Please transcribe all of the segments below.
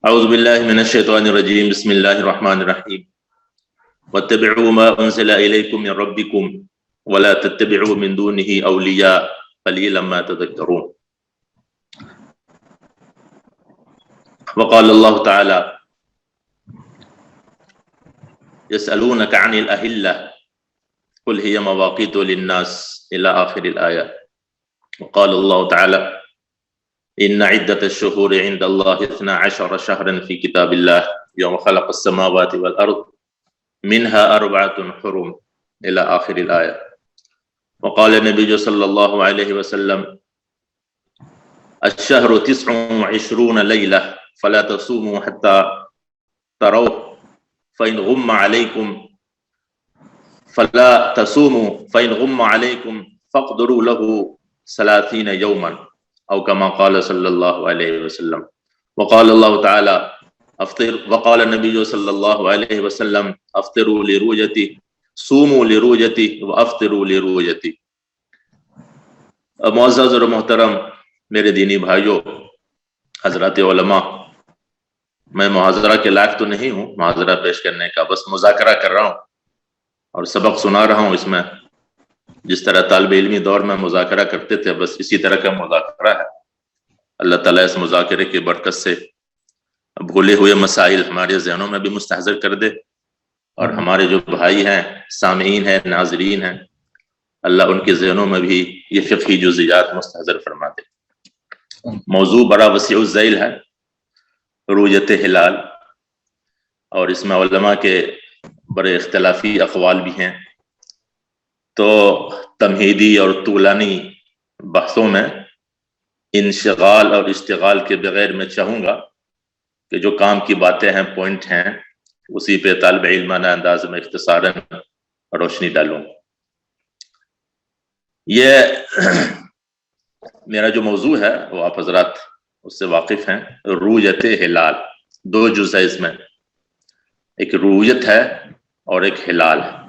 اعوذ باللہ من الشیطان الرجیم بسم اللہ الرحمن الرحیم واتبعوا ما انزل الیکم من ربکم ولا تتبعوا من دونه اولیاء قلیلا ما تذکرون. وقال اللہ تعالی یسألونک عن الاہلہ قل هي مواقیت للناس الى آخر الآیہ. وقال اللہ تعالی ان عدة الشهور عند الله 12 شهرا في كتاب الله يوم خلق السماوات والأرض منها 4 حرم إلى آخر الآية. وقال النبي صلى الله عليه وسلم الشهر 29 ليلة فلا تصوموا حتى تروه فإن غم عليكم فلا تصوموا فإن غم عليكم فاقدروا له 30 يوما او كما قال صلی اللہ علیہ وسلم. وقال اللہ تعالی افطر وقال النبی صلی اللہ علیہ وسلم افطروا لرؤیتی صوموا لرؤیتی وافطروا لرؤیتی. معزز اور محترم میرے دینی بھائیوں، حضرات علماء، میں محاضرہ کے لائق تو نہیں ہوں محاضرہ پیش کرنے کا، بس مذاکرہ کر رہا ہوں اور سبق سنا رہا ہوں. اس میں جس طرح طالب علمی دور میں مذاکرہ کرتے تھے بس اسی طرح کا مذاکرہ ہے. اللہ تعالیٰ اس مذاکرے کی برکت سے بھولے ہوئے مسائل ہمارے ذہنوں میں بھی مستحضر کر دے، اور ہمارے جو بھائی ہیں، سامعین ہیں، ناظرین ہیں، اللہ ان کے ذہنوں میں بھی یہ فقہی جزئیات مستحضر فرما دے. موضوع بڑا وسیع الذیل ہے، رؤیت ہلال، اور اس میں علماء کے بڑے اختلافی اقوال بھی ہیں. تو تمہیدی اور طولانی بحثوں میں انشغال اور اشتغال کے بغیر میں چاہوں گا کہ جو کام کی باتیں ہیں، پوائنٹ ہیں، اسی پہ طالب علمانہ انداز میں اختصاراً روشنی ڈالوں. یہ میرا جو موضوع ہے وہ آپ حضرات اس سے واقف ہیں. رؤیت ہلال، 2 جز ہے اس میں، ایک رؤیت ہے اور ایک ہلال ہے.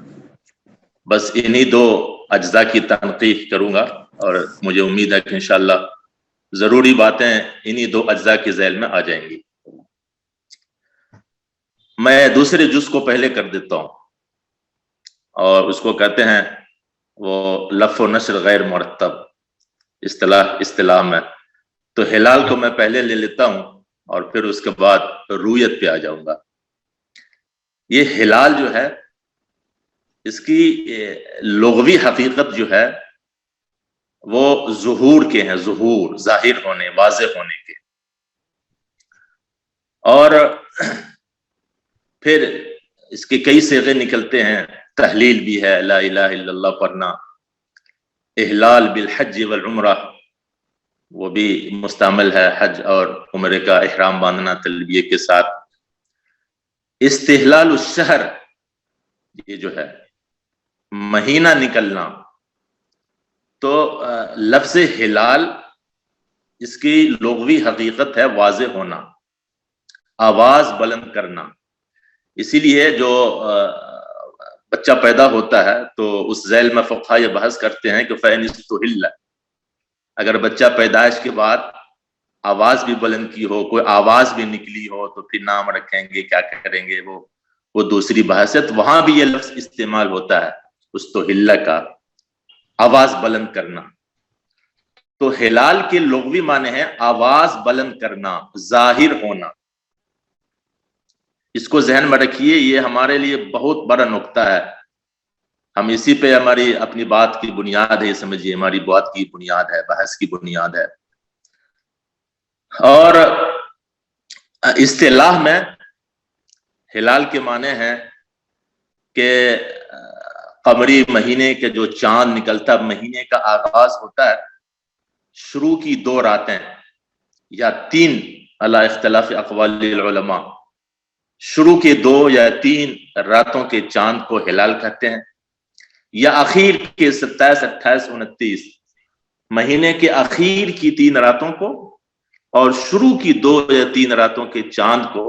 بس انہی 2 اجزاء کی تنقیح کروں گا، اور مجھے امید ہے کہ انشاءاللہ ضروری باتیں انہی 2 اجزاء کے ذیل میں آ جائیں گی. میں دوسرے جز کو پہلے کر دیتا ہوں، اور اس کو کہتے ہیں وہ لف و نشر غیر مرتب اصطلاح میں. تو ہلال کو میں پہلے لے لیتا ہوں اور پھر اس کے بعد رؤیت پہ آ جاؤں گا. یہ ہلال جو ہے، اس کی لغوی حقیقت جو ہے وہ ظہور کے ہیں، ظہور، ظاہر ہونے، واضح ہونے کے. اور پھر اس کے کئی صیغے نکلتے ہیں. تحلیل بھی ہے، لا الہ الا اللہ پڑھنا، احلال بالحج والعمرہ، وہ بھی مستعمل ہے، حج اور عمرے کا احرام باندھنا تلبیہ کے ساتھ. استحلال الشہر، یہ جو ہے مہینہ نکلنا، تو لفظ ہلال اس کی لغوی حقیقت ہے واضح ہونا، آواز بلند کرنا. اسی لیے جو بچہ پیدا ہوتا ہے تو اس ذیل میں فقہا یہ بحث کرتے ہیں کہ فَإِنِ اسْتُحِلَّ، اگر بچہ پیدائش کے بعد آواز بھی بلند کی ہو، کوئی آواز بھی نکلی ہو، تو پھر نام رکھیں گے، کیا کریں گے، وہ دوسری بحث ہے. تو وہاں بھی یہ لفظ استعمال ہوتا ہے، استحلہ کا، آواز بلند کرنا. تو ہلال کے لغوی معنی ہے آواز بلند کرنا، ظاہر ہونا. اس کو ذہن میں رکھیے، یہ ہمارے لیے بہت بڑا نقطہ ہے. ہم اسی پہ ہماری اپنی بات کی بنیاد ہے، یہ سمجھیے ہماری بات کی بنیاد ہے، بحث کی بنیاد ہے. اور اصطلاح میں ہلال کے معنی ہے کہ قمری مہینے کے جو چاند نکلتا، مہینے کا آغاز ہوتا ہے، شروع کی 2 راتیں یا 3 علی اختلاف اقوال العلماء، شروع کی 2 یا 3 راتوں کے چاند کو ہلال کہتے ہیں، یا اخیر کے 27، 28، 29 مہینے کے اخیر کی 3 راتوں کو، اور شروع کی 2 یا 3 راتوں کے چاند کو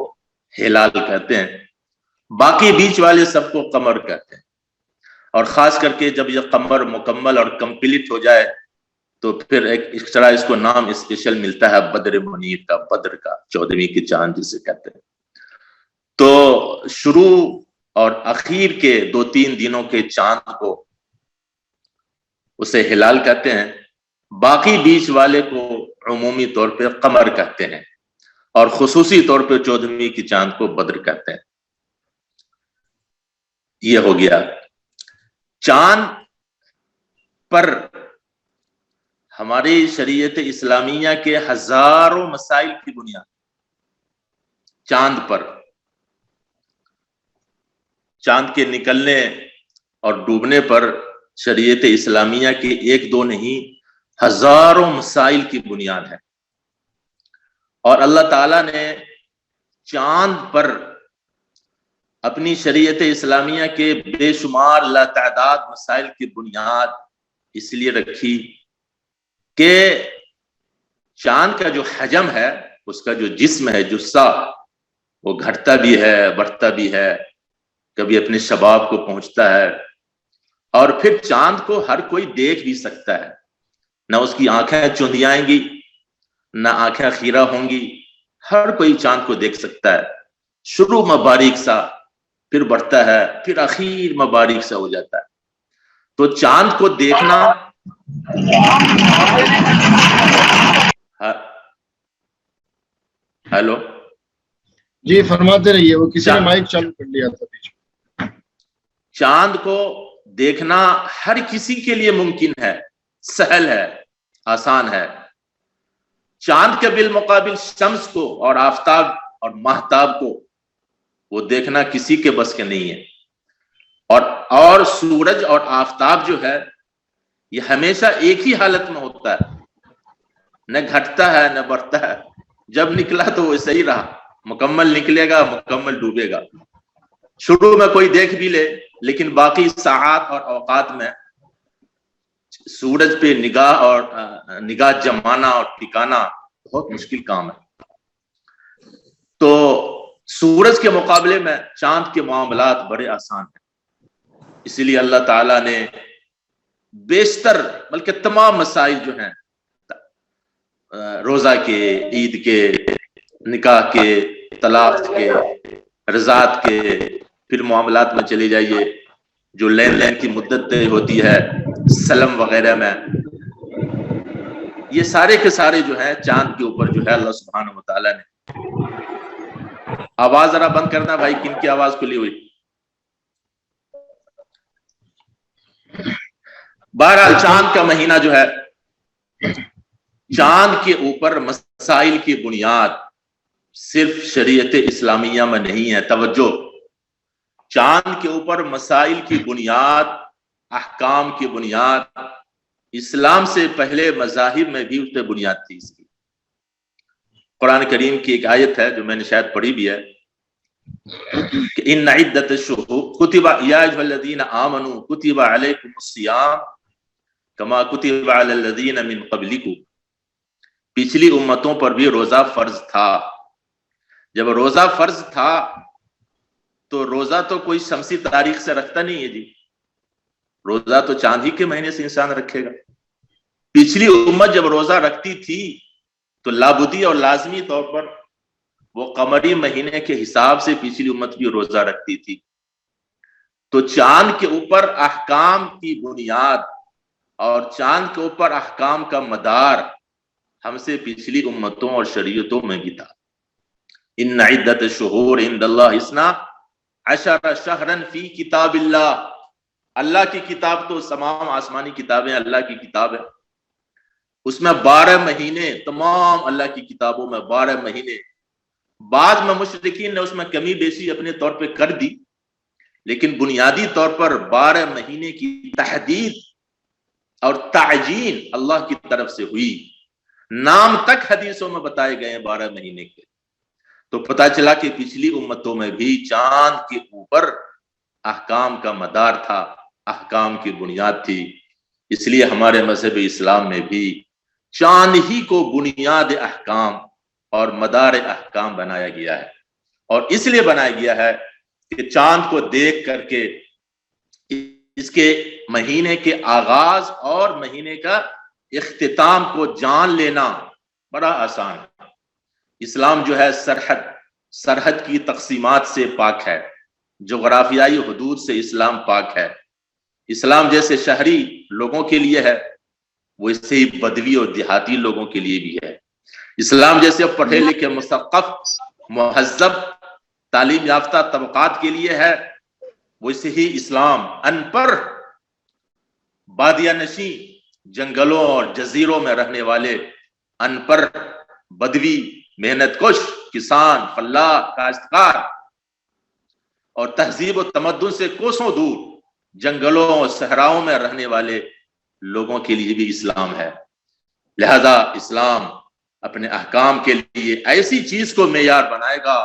ہلال کہتے ہیں. باقی بیچ والے سب کو قمر کہتے ہیں. اور خاص کر کے جب یہ قمر مکمل اور کمپلیٹ ہو جائے تو پھر ایک اس طرح اس کو نام اسپیشل ملتا ہے بدر منیر کا، بدر کا 14ویں کی چاند جسے کہتے ہیں۔ تو شروع اور اخیر کے 2-3 دنوں کے چاند کو اسے ہلال کہتے ہیں، باقی بیچ والے کو عمومی طور پہ قمر کہتے ہیں، اور خصوصی طور پہ 14ویں کی چاند کو بدر کہتے ہیں۔ یہ ہو گیا چاند پر ہماری شریعت اسلامیہ کے ہزاروں مسائل کی بنیاد، چاند پر، چاند کے نکلنے اور ڈوبنے پر شریعت اسلامیہ کے 1-2 نہیں ہزاروں مسائل کی بنیاد ہے۔ اور اللہ تعالیٰ نے چاند پر اپنی شریعت اسلامیہ کے بے شمار لاتعداد مسائل کی بنیاد اس لیے رکھی کہ چاند کا جو حجم ہے، اس کا جو جسم ہے، جثہ، وہ گھٹتا بھی ہے، بڑھتا بھی ہے، کبھی اپنے شباب کو پہنچتا ہے، اور پھر چاند کو ہر کوئی دیکھ بھی سکتا ہے، نہ اس کی آنکھیں چندیائیں گی، نہ آنکھیں خیرہ ہوں گی، ہر کوئی چاند کو دیکھ سکتا ہے۔ شروع میں باریک سا، پھر بڑھتا ہے، پھر اخیر میں باریک سا ہو جاتا ہے۔ تو چاند کو دیکھنا، ہیلو جی فرماتے رہیے، وہ کسی نے مائک چالو کر لیا تھا بیچ میں۔ چاند کو دیکھنا ہر کسی کے لیے ممکن ہے، سہل ہے، آسان ہے۔ چاند کے بالمقابل شمس کو اور آفتاب اور ماہتاب کو وہ دیکھنا کسی کے بس کے نہیں ہے۔ اور سورج اور آفتاب جو ہے یہ ہمیشہ ایک ہی حالت میں ہوتا ہے، نہ گھٹتا ہے نہ بڑھتا ہے۔ جب نکلا تو ویسے ہی رہا، مکمل نکلے گا، مکمل ڈوبے گا۔ شروع میں کوئی دیکھ بھی لے، لیکن باقی ساعات اور اوقات میں سورج پہ نگاہ جمانا اور ٹکانا بہت مشکل کام ہے۔ تو سورج کے مقابلے میں چاند کے معاملات بڑے آسان ہیں، اسی لیے اللہ تعالیٰ نے بیشتر بلکہ تمام مسائل جو ہیں، روزہ کے، عید کے، نکاح کے، طلاق کے، رضاعت کے، پھر معاملات میں چلے جائیے، جو لین دین کی مدت طے ہوتی ہے، سلم وغیرہ میں، یہ سارے کے سارے جو ہیں چاند کے اوپر جو ہے اللہ سبحانہ وتعالی نے۔ آواز ذرا بند کرنا بھائی، کن کی آواز کھلی ہوئی؟ بہرحال چاند کا مہینہ جو ہے، چاند کے اوپر مسائل کی بنیاد صرف شریعت اسلامیہ میں نہیں ہے۔ توجہ، چاند کے اوپر مسائل کی بنیاد، احکام کی بنیاد اسلام سے پہلے مذاہب میں بھی اس پہ بنیاد تھی اس کی۔ قرآن کریم کی ایک آیت ہے جو میں نے شاید پڑھی بھی ہے کہ ان عدت الشہور کتب یا ایھا الذین آمنوا کتب علیکم الصیام کما کتب علی الذین من قبلکم، پچھلی امتوں پر بھی روزہ فرض تھا۔ جب روزہ فرض تھا تو روزہ تو کوئی شمسی تاریخ سے رکھتا نہیں ہے جی، روزہ تو چاند ہی کے مہینے سے انسان رکھے گا۔ پچھلی امت جب روزہ رکھتی تھی تو لابدی اور لازمی طور پر وہ قمری مہینے کے حساب سے پچھلی امت بھی روزہ رکھتی تھی۔ تو چاند کے اوپر احکام کی بنیاد اور چاند کے اوپر احکام کا مدار ہم سے پچھلی امتوں اور شریعتوں میں بھی تھا۔ ان عدت الشہور عند اللہ 12 شہرا فی کتاب اللہ، اللہ کی کتاب تو تمام آسمانی کتابیں اللہ کی کتاب ہے، اس میں 12 مہینے، تمام اللہ کی کتابوں میں 12 مہینے۔ بعض میں مشرکین نے اس میں کمی بیشی اپنے طور پہ کر دی، لیکن بنیادی طور پر 12 مہینے کی تحدید اور تعجین اللہ کی طرف سے ہوئی۔ نام تک حدیثوں میں بتائے گئے ہیں 12 مہینے کے۔ تو پتہ چلا کہ پچھلی امتوں میں بھی چاند کے اوپر احکام کا مدار تھا، احکام کی بنیاد تھی۔ اس لیے ہمارے مذہب اسلام میں بھی چاند ہی کو بنیاد احکام اور مدار احکام بنایا گیا ہے، اور اس لیے بنایا گیا ہے کہ چاند کو دیکھ کر کے اس کے مہینے کے آغاز اور مہینے کا اختتام کو جان لینا بڑا آسان ہے۔ اسلام جو ہے سرحد کی تقسیمات سے پاک ہے، جغرافیائی حدود سے اسلام پاک ہے۔ اسلام جیسے شہری لوگوں کے لیے ہے، ویسے ہی بدوی اور دیہاتی لوگوں کے لیے بھی ہے۔ اسلام جیسے پڑھے لکھے مثقف مہذب تعلیم یافتہ طبقات کے لیے ہے، ویسے ہی اسلام ان پڑھ بادیہ نشین جنگلوں اور جزیروں میں رہنے والے ان پڑھ بدوی محنت کش کسان فلاح کاشتکار اور تہذیب و تمدن سے کوسوں دور جنگلوں اور صحراؤں میں رہنے والے لوگوں کے لیے بھی اسلام ہے۔ لہذا اسلام اپنے احکام کے لیے ایسی چیز کو معیار بنائے گا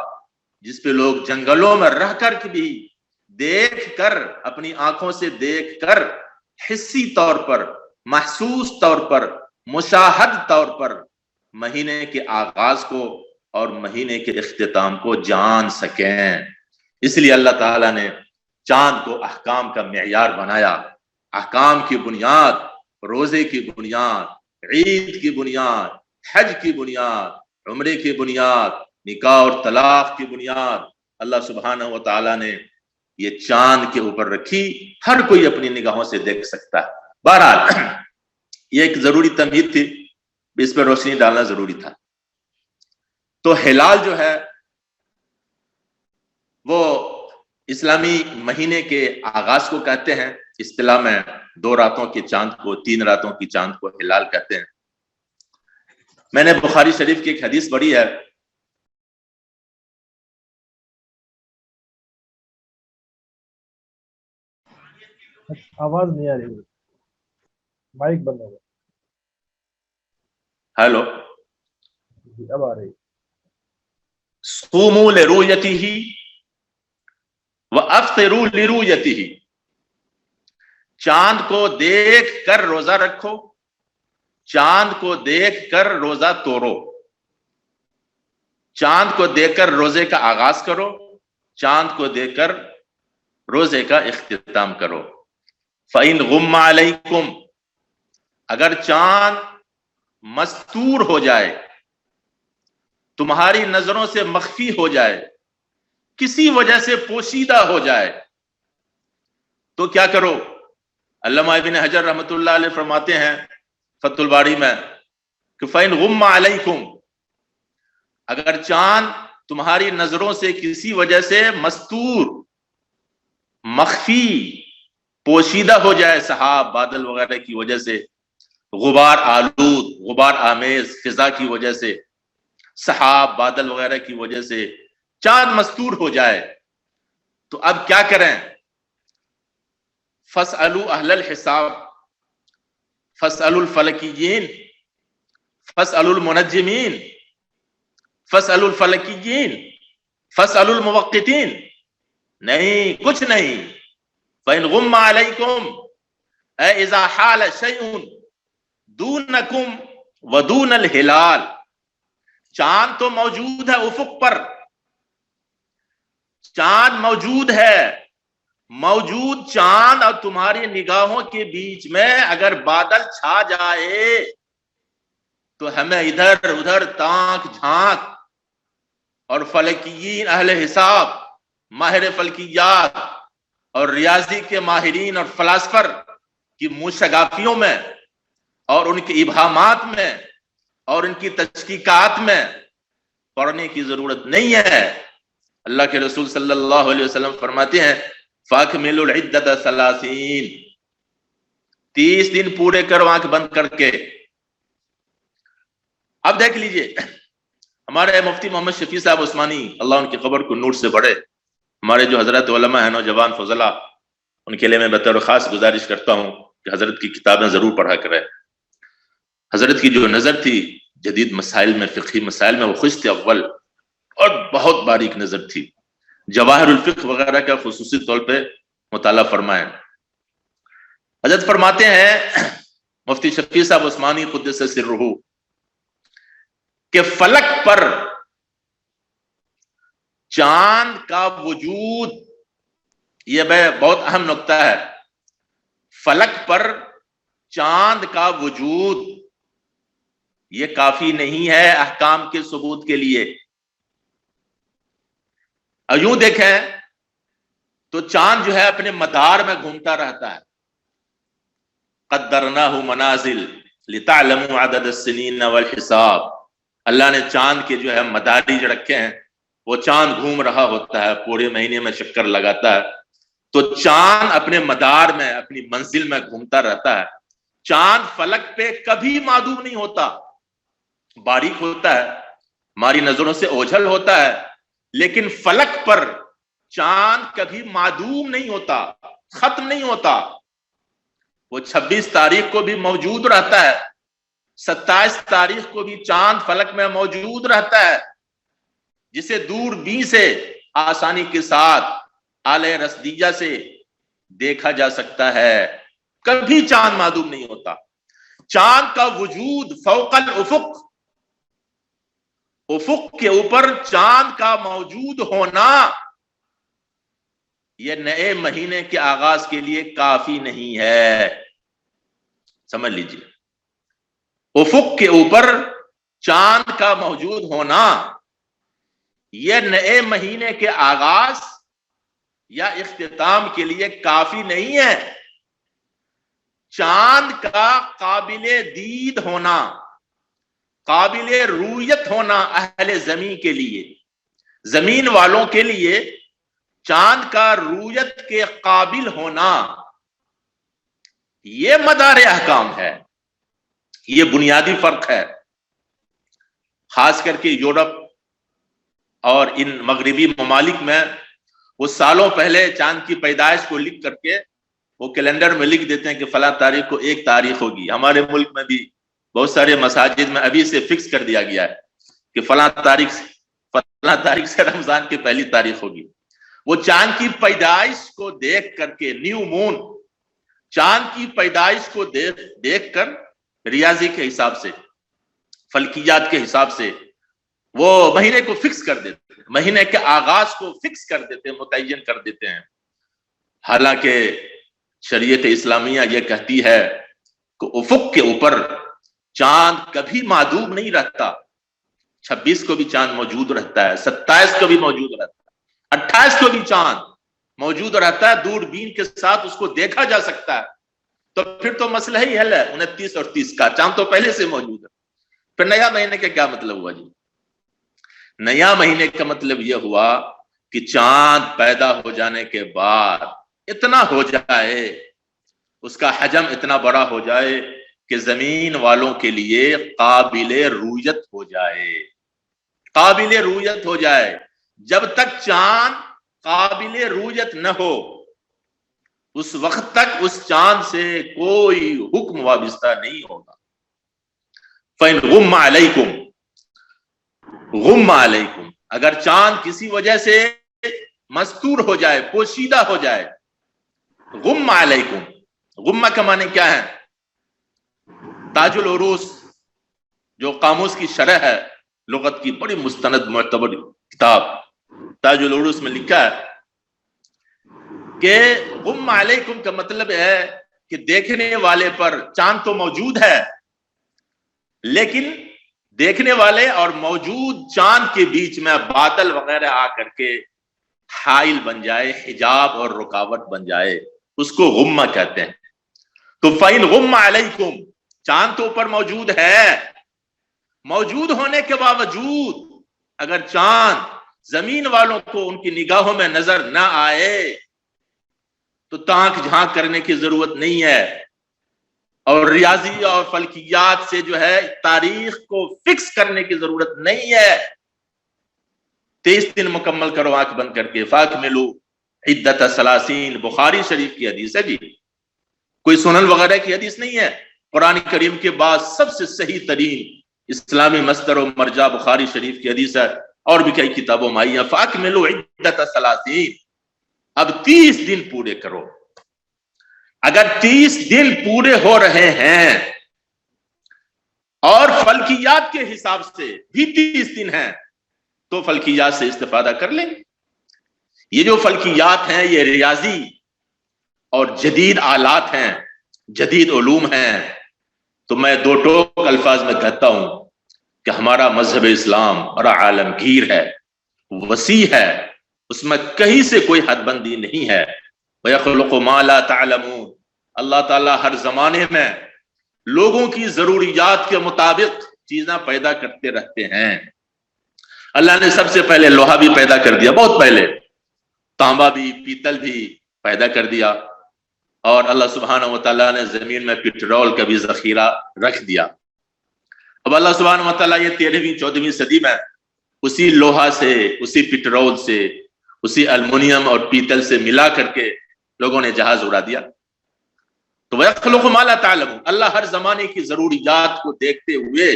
جس پہ لوگ جنگلوں میں رہ کر بھی دیکھ کر، اپنی آنکھوں سے دیکھ کر، حسی طور پر، محسوس طور پر، مشاہد طور پر مہینے کے آغاز کو اور مہینے کے اختتام کو جان سکیں۔ اس لیے اللہ تعالیٰ نے چاند کو احکام کا معیار بنایا۔ احکام کی بنیاد، روزے کی بنیاد، عید کی بنیاد، حج کی بنیاد، عمرے کی بنیاد، نکاح اور طلاق کی بنیاد اللہ سبحانہ و تعالیٰ نے یہ چاند کے اوپر رکھی۔ ہر کوئی اپنی نگاہوں سے دیکھ سکتا ہے۔ بہرحال یہ ایک ضروری تمہید تھی، اس پر روشنی ڈالنا ضروری تھا۔ تو ہلال جو ہے وہ اسلامی مہینے کے آغاز کو کہتے ہیں۔ اصطلاح میں 2 راتوں کے چاند کو، 3 راتوں کی چاند کو ہلال کہتے ہیں۔ میں نے بخاری شریف کی ایک حدیث پڑھی ہے، آواز نہیں آ رہی، مائک بند ہو گیا۔ ہیلو، اب آ رہی۔ صوموا لرؤيته وافطروا لرؤيته، چاند کو دیکھ کر روزہ رکھو، چاند کو دیکھ کر روزہ توڑو، چاند کو دیکھ کر روزے کا آغاز کرو، چاند کو دیکھ کر روزے کا اختتام کرو۔ فَإِنْ غُمَّ عَلَيْكُمْ، اگر چاند مستور ہو جائے، تمہاری نظروں سے مخفی ہو جائے، کسی وجہ سے پوشیدہ ہو جائے، تو کیا کرو؟ علامہ ابن حجر رحمۃ اللہ علیہ فرماتے ہیں فتح الباری میں کہ فَإِنْ غُمَّ عَلَيْكُمْ، اگر چاند تمہاری نظروں سے کسی وجہ سے مستور، مخفی، پوشیدہ ہو جائے، سحاب بادل وغیرہ کی وجہ سے، غبار آلود، غبار آمیز فضا کی وجہ سے، سحاب بادل وغیرہ کی وجہ سے چاند مستور ہو جائے، تو اب کیا کریں؟ فَاسْأَلُوا أَهْلَ الْحِسَابِ، فَاسْأَلُوا الْفَلَكِيِّينَ، فَاسْأَلُوا الْمُنَجِّمِينَ، فَاسْأَلُوا الْفَلَكِيِّينَ، فَاسْأَلُوا الْمُوَقِّتِينَ، نہیں، کچھ نہیں۔ فَإِنْ غُمَّ عَلَيْكُمْ اے اذا حال شیء دونکم ودون الہلال، چاند تو موجود ہے افق پر، چاند موجود ہے، موجود چاند اور تمہاری نگاہوں کے بیچ میں اگر بادل چھا جائے تو ہمیں ادھر ادھر تانک جھانک، اور فلکیین اہل حساب، ماہر فلکیات اور ریاضی کے ماہرین اور فلاسفر کی موشگافیوں میں اور ان کے ابہامات میں اور ان کی تشکیکات میں پڑھنے کی ضرورت نہیں ہے۔ اللہ کے رسول صلی اللہ علیہ وسلم فرماتے ہیں فَأَكْمِلُوا الْعِدَّةَ 30، 30 دن پورے کرو آنکھ بند کر کے۔ اب دیکھ لیجئے، ہمارے مفتی محمد شفیع صاحب عثمانی، اللہ ان کی قبر کو نور سے بڑھے، ہمارے جو حضرت علماء ہیں، نوجوان فضلاء، ان کے لیے میں بطور خاص گزارش کرتا ہوں کہ حضرت کی کتابیں ضرور پڑھا کریں۔ حضرت کی جو نظر تھی جدید مسائل میں، فقہی مسائل میں، وہ خشت اول اور بہت باریک نظر تھی۔ جواہر الفقہ وغیرہ کا خصوصی طور پہ مطالعہ فرمائیں۔ حضرت فرماتے ہیں مفتی شفیع صاحب عثمانی قدس سرہ کہ فلک پر چاند کا وجود، یہ بہت اہم نقطہ ہے، فلک پر چاند کا وجود یہ کافی نہیں ہے احکام کے ثبوت کے لیے. یوں دیکھیں تو چاند جو ہے اپنے مدار میں گھومتا رہتا ہے. قدرناہ منازل لتعلموا عدد السنین والحساب. اللہ نے چاند کے جو ہے مدارج رکھے ہیں. وہ چاند گھوم رہا ہوتا ہے, پورے مہینے میں چکر لگاتا ہے. تو چاند اپنے مدار میں اپنی منزل میں گھومتا رہتا ہے. چاند فلک پہ کبھی معدوم نہیں ہوتا, باریک ہوتا ہے, ہماری نظروں سے اوجھل ہوتا ہے, لیکن فلک پر چاند کبھی معدوم نہیں ہوتا, ختم نہیں ہوتا. وہ 26 تاریخ کو بھی موجود رہتا ہے, 27 تاریخ کو بھی چاند فلک میں موجود رہتا ہے, جسے دوربین سے آسانی کے ساتھ آلے رصدیہ سے دیکھا جا سکتا ہے. کبھی چاند معدوم نہیں ہوتا. چاند کا وجود فوق الافق, افق کے اوپر چاند کا موجود ہونا یہ نئے مہینے کے آغاز کے لیے کافی نہیں ہے. سمجھ لیجیے, افق کے اوپر چاند کا موجود ہونا یہ نئے مہینے کے آغاز یا اختتام کے لیے کافی نہیں ہے. چاند کا قابل دید ہونا, قابل رویت ہونا اہل زمین کے لیے, زمین والوں کے لیے چاند کا رویت کے قابل ہونا یہ مدار احکام ہے. یہ بنیادی فرق ہے. خاص کر کے یورپ اور ان مغربی ممالک میں وہ سالوں پہلے چاند کی پیدائش کو لکھ کر کے وہ کیلنڈر میں لکھ دیتے ہیں کہ فلاں تاریخ کو 1 تاریخ ہوگی. ہمارے ملک میں بھی بہت سارے مساجد میں ابھی سے فکس کر دیا گیا ہے کہ فلاں تاریخ سے رمضان کی پہلی تاریخ ہوگی. وہ چاند کی پیدائش کو دیکھ کر کے, نیو مون, چاند کی پیدائش کو دیکھ کر ریاضی کے حساب سے, فلکیات کے حساب سے وہ مہینے کو فکس کر دیتے ہیں, مہینے کے آغاز کو فکس کر دیتے ہیں, متعین کر دیتے ہیں. حالانکہ شریعت اسلامیہ یہ کہتی ہے کہ افق کے اوپر چاند کبھی معدوم نہیں رہتا. 26 کو بھی چاند موجود رہتا ہے, 27 کو بھی موجود رہتا ہے, 28 کو بھی چاند موجود رہتا ہے. دوربین کے ساتھ اس کو دیکھا جا سکتا ہے. تو پھر تو مسئلہ ہی حل ہے. 29 اور 30 کا چاند تو پہلے سے موجود ہے. پھر نیا مہینے کا کیا مطلب ہوا جی؟ نیا مہینے کا مطلب یہ ہوا کہ چاند پیدا ہو جانے کے بعد اتنا ہو جائے, اس کا حجم اتنا بڑا ہو جائے کہ زمین والوں کے لیے قابل رویت ہو جائے, قابل رویت ہو جائے. جب تک چاند قابل رویت نہ ہو اس وقت تک اس چاند سے کوئی حکم وابستہ نہیں ہوگا. فَإِنْ غُمَّ عَلَيْكُمْ, غم علیکم, اگر چاند کسی وجہ سے مستور ہو جائے, پوشیدہ ہو جائے, غم علیکم, غمہ کا معنی کیا ہے؟ تاج العروس جو قاموس کی شرح ہے لغت کی, بڑی مستند معتبر کتاب, تاج العروس میں لکھا ہے کہ غم علیکم کا مطلب ہے کہ دیکھنے والے پر چاند تو موجود ہے, لیکن دیکھنے والے اور موجود چاند کے بیچ میں بادل وغیرہ آ کر کے حائل بن جائے, حجاب اور رکاوٹ بن جائے, اس کو غمہ کہتے ہیں. تو فَإِنْ غُمَّ عَلَيْكُمْ, چاند تو اوپر موجود ہے, موجود ہونے کے باوجود اگر چاند زمین والوں کو ان کی نگاہوں میں نظر نہ آئے تو تانک جھانک کرنے کی ضرورت نہیں ہے, اور ریاضی اور فلکیات سے جو ہے تاریخ کو فکس کرنے کی ضرورت نہیں ہے. 23 دن مکمل کرو آنکھ بند کر کے. فَأَكْمِلُوا عِدَّةَ ثَلَاثِينَ, بخاری شریف کی حدیث ہے جی, کوئی سنن وغیرہ کی حدیث نہیں ہے. قرآن کریم کے بعد سب سے صحیح ترین اسلامی مصدر و مرجع بخاری شریف کی حدیث ہے, اور بھی کئی کتابوں میں آئی ہے. فَأَكْمِلُوا عِدَّةَ ثَلَاثِينَ, اب 30 دن پورے کرو. اگر 30 دن پورے ہو رہے ہیں اور فلکیات کے حساب سے بھی 30 دن ہیں تو فلکیات سے استفادہ کر لیں. یہ جو فلکیات ہیں یہ ریاضی اور جدید آلات ہیں جدید علوم ہیں، تو میں دو ٹوک الفاظ میں کہتا ہوں کہ ہمارا مذہب اسلام بڑا عالمگیر ہے، وسیع ہے، اس میں کہیں سے کوئی حد بندی نہیں ہے۔ وَيَخْلُقُ مَا لَا تَعْلَمُونَ، اللہ تعالیٰ ہر زمانے میں لوگوں کی ضروریات کے مطابق چیزیں پیدا کرتے رہتے ہیں۔ اللہ نے سب سے پہلے لوہا بھی پیدا کر دیا، بہت پہلے تانبا بھی، پیتل بھی پیدا کر دیا، اور اللہ سبحانہ وتعالیٰ نے زمین میں پیٹرول کا بھی ذخیرہ رکھ دیا۔ اب اللہ سبحانہ وتعالیٰ یہ 13ویں 14ویں صدی میں اسی لوہا سے، اسی پیٹرول سے، اسی المونیم اور پیتل سے ملا کر کے لوگوں نے جہاز اڑا دیا۔ تو وَيَخْلُقُ مَا لَا تَعْلَمُونَ، اللہ ہر زمانے کی ضروریات کو دیکھتے ہوئے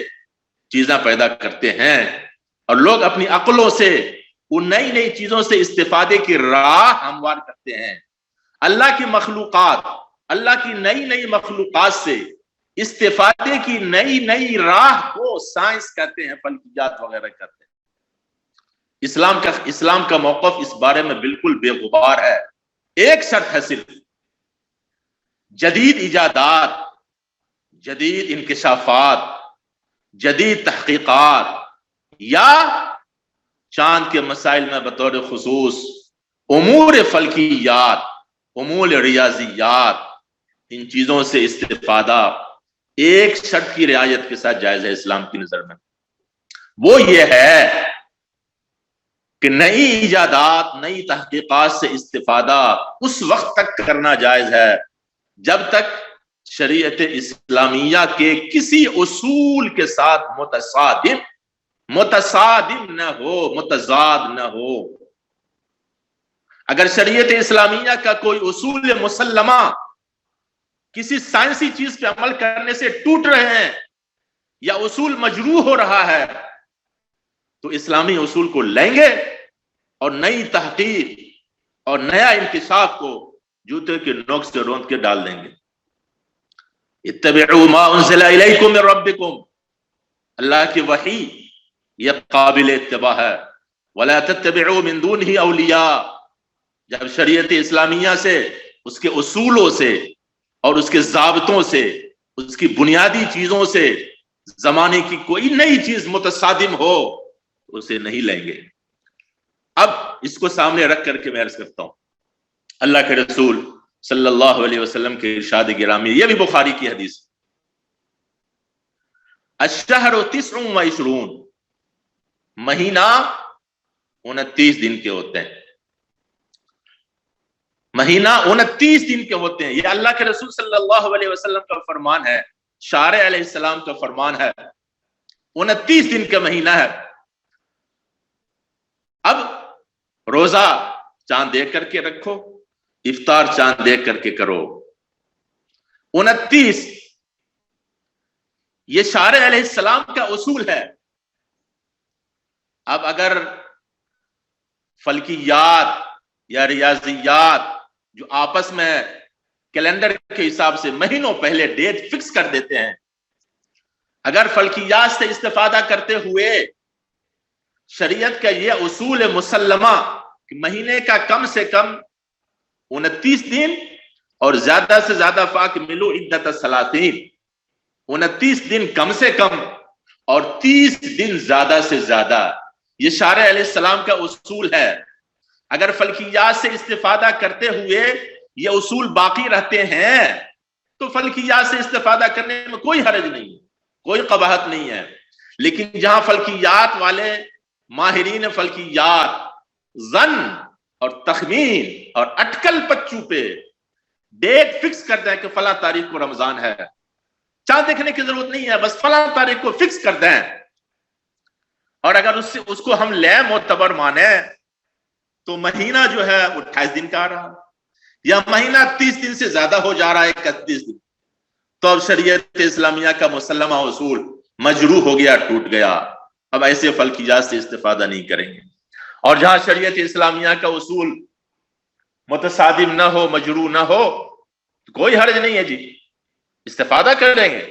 چیزیں پیدا کرتے ہیں، اور لوگ اپنی عقلوں سے ان نئی نئی چیزوں سے استفادے کی راہ ہموار کرتے ہیں۔ اللہ کی مخلوقات، اللہ کی نئی نئی مخلوقات سے استفادے کی نئی نئی راہ کو سائنس کہتے ہیں، فلکیات وغیرہ کہتے ہیں۔ اسلام کا موقف اس بارے میں بالکل بے غبار ہے۔ ایک شرط ہے صرف، جدید ایجادات، جدید انکشافات، جدید تحقیقات، یا چاند کے مسائل میں بطور خصوص امور فلکیات، امور ریاضیات، ان چیزوں سے استفادہ ایک شرط کی رعایت کے ساتھ جائز ہے اسلام کی نظر میں۔ وہ یہ ہے کہ نئی ایجادات، نئی تحقیقات سے استفادہ اس وقت تک کرنا جائز ہے جب تک شریعت اسلامیہ کے کسی اصول کے ساتھ متصادم نہ ہو، متضاد نہ ہو۔ اگر شریعت اسلامیہ کا کوئی اصول مسلمہ کسی سائنسی چیز پہ عمل کرنے سے ٹوٹ رہے ہیں یا اصول مجروح ہو رہا ہے، تو اسلامی اصول کو لیں گے اور نئی تحقیق اور نیا انکشاف کو جوتے کے نوک سے روند کے ڈال دیں گے۔ اتبعوا ما انزل الیکم من ربکم، اللہ کی وحی یہ قابل اتباع ہے۔ ولا تتبعوا من دونہ اولیاء، جب شریعت اسلامیہ سے، اس کے اصولوں سے اور اس کے ضابطوں سے، اس کی بنیادی چیزوں سے زمانے کی کوئی نئی چیز متصادم ہو اسے نہیں لیں گے۔ اب اس کو سامنے رکھ کر کے میں عرض کرتا ہوں، اللہ کے رسول صلی اللہ علیہ وسلم کے ارشاد گرامی، یہ بھی بخاری کی حدیث، الشہر 29، مہینہ 29 دن کے ہوتے ہیں، مہینہ 29 دن کے ہوتے ہیں۔ یہ اللہ کے رسول صلی اللہ علیہ وسلم کا فرمان ہے، شارع علیہ السلام کا فرمان ہے، 29 دن کا مہینہ ہے۔ اب روزہ چاند دیکھ کر کے رکھو، افطار چاند دیکھ کر کے کرو۔ 29 یہ شارع علیہ السلام کا اصول ہے۔ اب اگر فلکیات یا ریاضیات جو آپس میں کیلنڈر کے حساب سے مہینوں پہلے ڈیٹ فکس کر دیتے ہیں، اگر فلکیات سے استفادہ کرتے ہوئے شریعت کا یہ اصول مسلمہ کہ مہینے کا کم سے کم 29 دن اور زیادہ سے زیادہ فاکملوا عدۃ الثلاثین، 29 دن کم سے کم اور 30 دن زیادہ سے زیادہ، یہ شارع علیہ السلام کا اصول ہے۔ اگر فلکیات سے استفادہ کرتے ہوئے یہ اصول باقی رہتے ہیں تو فلکیات سے استفادہ کرنے میں کوئی حرج نہیں ہے، کوئی قباحت نہیں ہے۔ لیکن جہاں فلکیات والے ماہرین فلکیات ظن اور تخمین اور اٹکل پچو پہ ڈیٹ فکس کر دیں کہ فلاں تاریخ کو رمضان ہے، چاند دیکھنے کی ضرورت نہیں ہے، بس فلاں تاریخ کو فکس کر دیں، اور اگر اس کو ہم لیں معتبر مانیں تو مہینہ جو ہے وہ 28 دن کا آ رہا، یا مہینہ 30 دن سے زیادہ ہو جا رہا ہے، 31 دن، تو اب شریعت اسلامیہ کا مسلمہ اصول مجروح ہو گیا، ٹوٹ گیا۔ اب ایسے فلکیات سے استفادہ نہیں کریں گے۔ اور جہاں شریعت اسلامیہ کا اصول متصادم نہ ہو، مجروح نہ ہو، تو کوئی حرج نہیں ہے جی، استفادہ کر لیں گے۔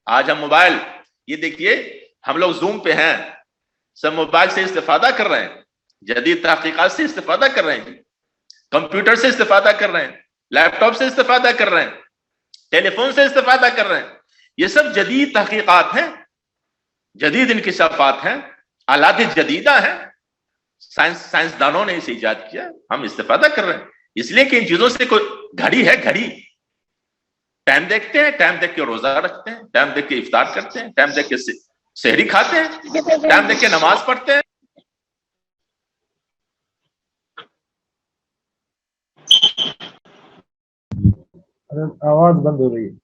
آج ہم موبائل، یہ دیکھیے ہم لوگ زوم پہ ہیں، سب موبائل سے استفادہ کر رہے ہیں، جدید تحقیقات سے استفادہ کر رہے ہیں، کمپیوٹر سے استفادہ کر رہے ہیں، لیپ ٹاپ سے استفادہ کر رہے ہیں۔ ٹیلی فون سے استفادہ کر رہے ہیں. یہ سب جدید تحقیقات ہیں، جدید انکشافات ہیں، آلات جدیدہ ہیں. سائنسدانوں نے اسے ایجاد کیا، ہم استفادہ کر رہے ہیں. اس لیے کہ ان چیزوں سے کوئی گھڑی ہے، گھڑی ٹائم دیکھتے ہیں، ٹائم دیکھ کے روزہ رکھتے ہیں، ٹائم دیکھ کے افطار کرتے ہیں، ٹائم دیکھ کے سحری کھاتے ہیں، ٹائم دیکھ کے نماز پڑھتے ہیں. آواز بند ہو رہی ہے.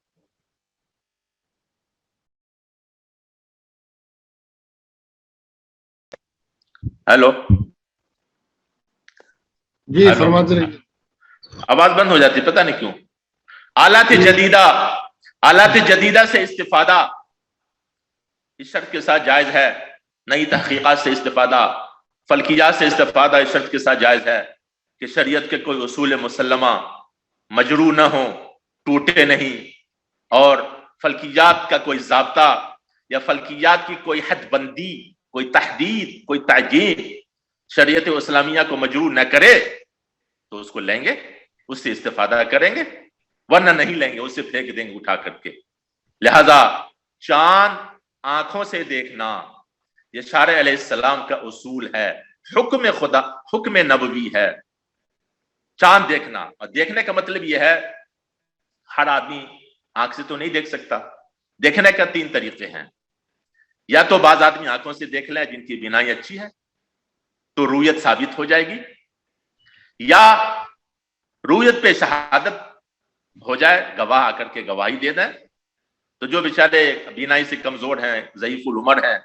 ہیلو جی فرماتے رہیے. آواز بند ہو جاتی، پتہ نہیں کیوں. آلات جدیدہ سے استفادہ اس شرط کے ساتھ جائز ہے. نئی تحقیقات سے استفادہ، فلکیات سے استفادہ اس شرط کے ساتھ جائز ہے کہ شریعت کے کوئی اصول مسلمہ مجروح نہ ہو، ٹوٹے نہیں، اور فلکیات کا کوئی ضابطہ یا فلکیات کی کوئی حد بندی، کوئی تحدید، کوئی تعجیل شریعت اسلامیہ کو مجروح نہ کرے تو اس کو لیں گے، اس سے استفادہ کریں گے، ورنہ نہیں لیں گے، اسے پھینک دیں گے اٹھا کر کے. لہذا چاند آنکھوں سے دیکھنا یہ شارع علیہ السلام کا اصول ہے، حکم خدا، حکم نبوی ہے. چاند دیکھنا، اور دیکھنے کا مطلب یہ ہے ہر آدمی آنکھ سے تو نہیں دیکھ سکتا. دیکھنے کا 3 طریقے ہیں. یا تو بعض آدمی آنکھوں سے دیکھ لیں جن کی بینائی اچھی ہے تو رویت ثابت ہو جائے گی، یا رویت پہ شہادت ہو جائے، گواہ آ کر کے گواہی دے دیں. تو جو بیچارے بینائی سے کمزور ہیں، ضعیف العمر ہیں،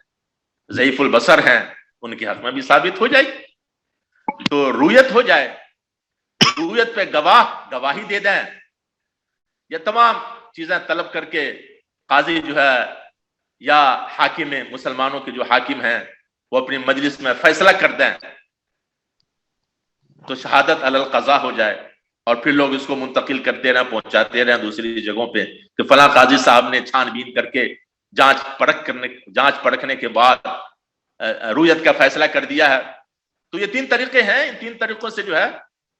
ضعیف البصر ہیں، ان کے حق میں بھی ثابت ہو جائے گی. تو رویت ہو جائے، رویت پہ گواہی دے دیں. یہ تمام چیزیں طلب کر کے قاضی جو ہے یا حاکم مسلمانوں کے جو حاکم ہیں وہ اپنی مجلس میں فیصلہ کر دیں تو شہادت علی القضاء ہو جائے، اور پھر لوگ اس کو منتقل کرتے رہیں، پہنچاتے رہیں دوسری جگہوں پہ کہ فلاں قاضی صاحب نے چھان بین کر کے جانچ پرکھنے کے بعد رویت کا فیصلہ کر دیا ہے. تو یہ 3 طریقے ہیں. ان 3 طریقوں سے جو ہے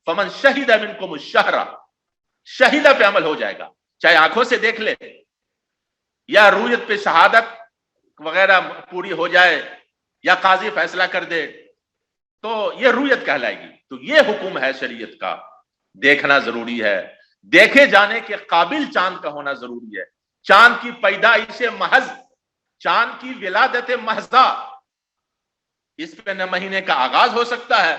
فمن شہد منکم الشہر، شہیدہ پہ عمل ہو جائے گا، چاہے آنکھوں سے دیکھ لے یا رویت پہ شہادت وغیرہ پوری ہو جائے یا قاضی فیصلہ کر دے تو یہ رویت کہلائے گی. تو یہ حکم ہے شریعت کا. دیکھنا ضروری ہے، دیکھے جانے کے قابل چاند کا ہونا ضروری ہے. چاند کی پیدائش محض، چاند کی ولادت محضہ، اس پہ نہ مہینے کا آغاز ہو سکتا ہے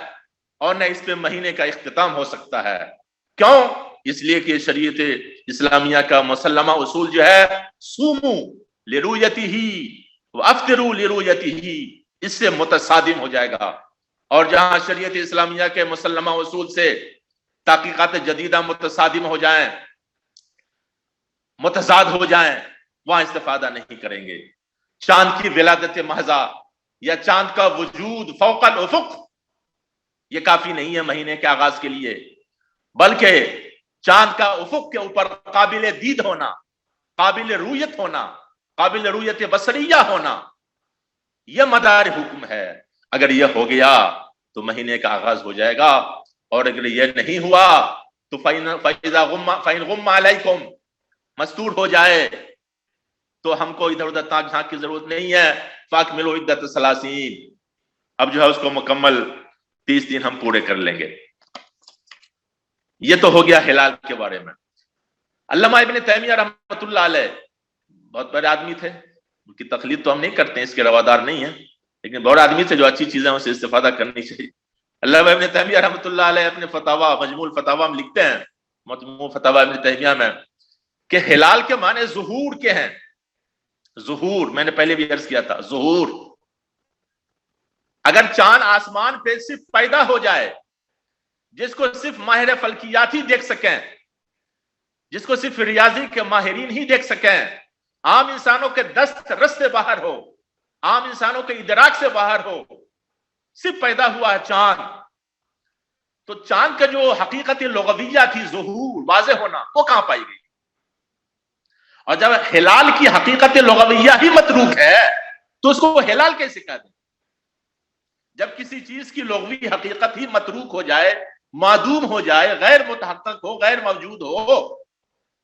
اور نہ اس پہ مہینے کا اختتام ہو سکتا ہے. کیوں؟ اس لیے کہ شریعت اسلامیہ کا مسلمہ اصول جو ہے صوموا لرؤیتہ وافطروا لرؤیتہ، اس سے متصادم ہو جائے گا. اور جہاں شریعت اسلامیہ کے مسلمہ اصول سے تحقیقات جدیدہ متصادم ہو جائیں، متضاد ہو جائیں، وہاں استفادہ نہیں کریں گے. چاند کی ولادت محضہ یا چاند کا وجود فوق الافق یہ کافی نہیں ہے مہینے کے آغاز کے لیے، بلکہ چاند کا افق کے اوپر قابل دید ہونا، قابل رویت ہونا، قابل رویت بصریہ ہونا، یہ مدار حکم ہے. اگر یہ ہو گیا تو مہینے کا آغاز ہو جائے گا، اور اگر یہ نہیں ہوا تو فَإِنْ غُمَّ عَلَيْكُمْ، مستور ہو جائے تو ہم کو ادھر ادھر تاک جھانک کی ضرورت نہیں ہے. فَأَكْمِلُوا عِدَّةَ ثَلَاثِينَ، اب جو ہے اس کو مکمل 30 دن ہم پورے کر لیں گے. یہ تو ہو گیا ہلال کے بارے میں. علامہ ابن تیمیہ رحمۃ اللہ علیہ بہت بڑے آدمی تھے، ان کی تقلید تو ہم نہیں کرتے ہیں، اس کے روادار نہیں ہیں، لیکن بڑے آدمی تھے جو اچھی چیزیں اسے استفادہ کرنی چاہیے. علامہ ابن تیمیہ رحمۃ اللہ علیہ اپنے فتاویٰ مجموع الفتاویٰ میں لکھتے ہیں، مجموع فتاویٰ ابن تیمیہ میں، کہ ہلال کے معنی ظہور کے ہیں. ظہور میں نے پہلے بھی عرض کیا تھا، ظہور. اگر چاند آسمان پہ صرف پیدا ہو جائے، جس کو صرف ماہر فلکیات ہی دیکھ سکیں، جس کو صرف ریاضی کے ماہرین ہی دیکھ سکیں، عام انسانوں کے دست رس سے باہر ہو، عام انسانوں کے ادراک سے باہر ہو، صرف پیدا ہوا ہے چاند، تو چاند کا جو حقیقت لغویہ تھی، ظہور، واضح ہونا، وہ کہاں پائی گئی؟ اور جب ہلال کی حقیقت لغویہ ہی متروک ہے تو اس کو ہلال کیسے کہہ دیں؟ جب کسی چیز کی لغوی حقیقت ہی متروک ہو جائے، معدوم ہو جائے، غیر متحقق ہو، غیر موجود ہو،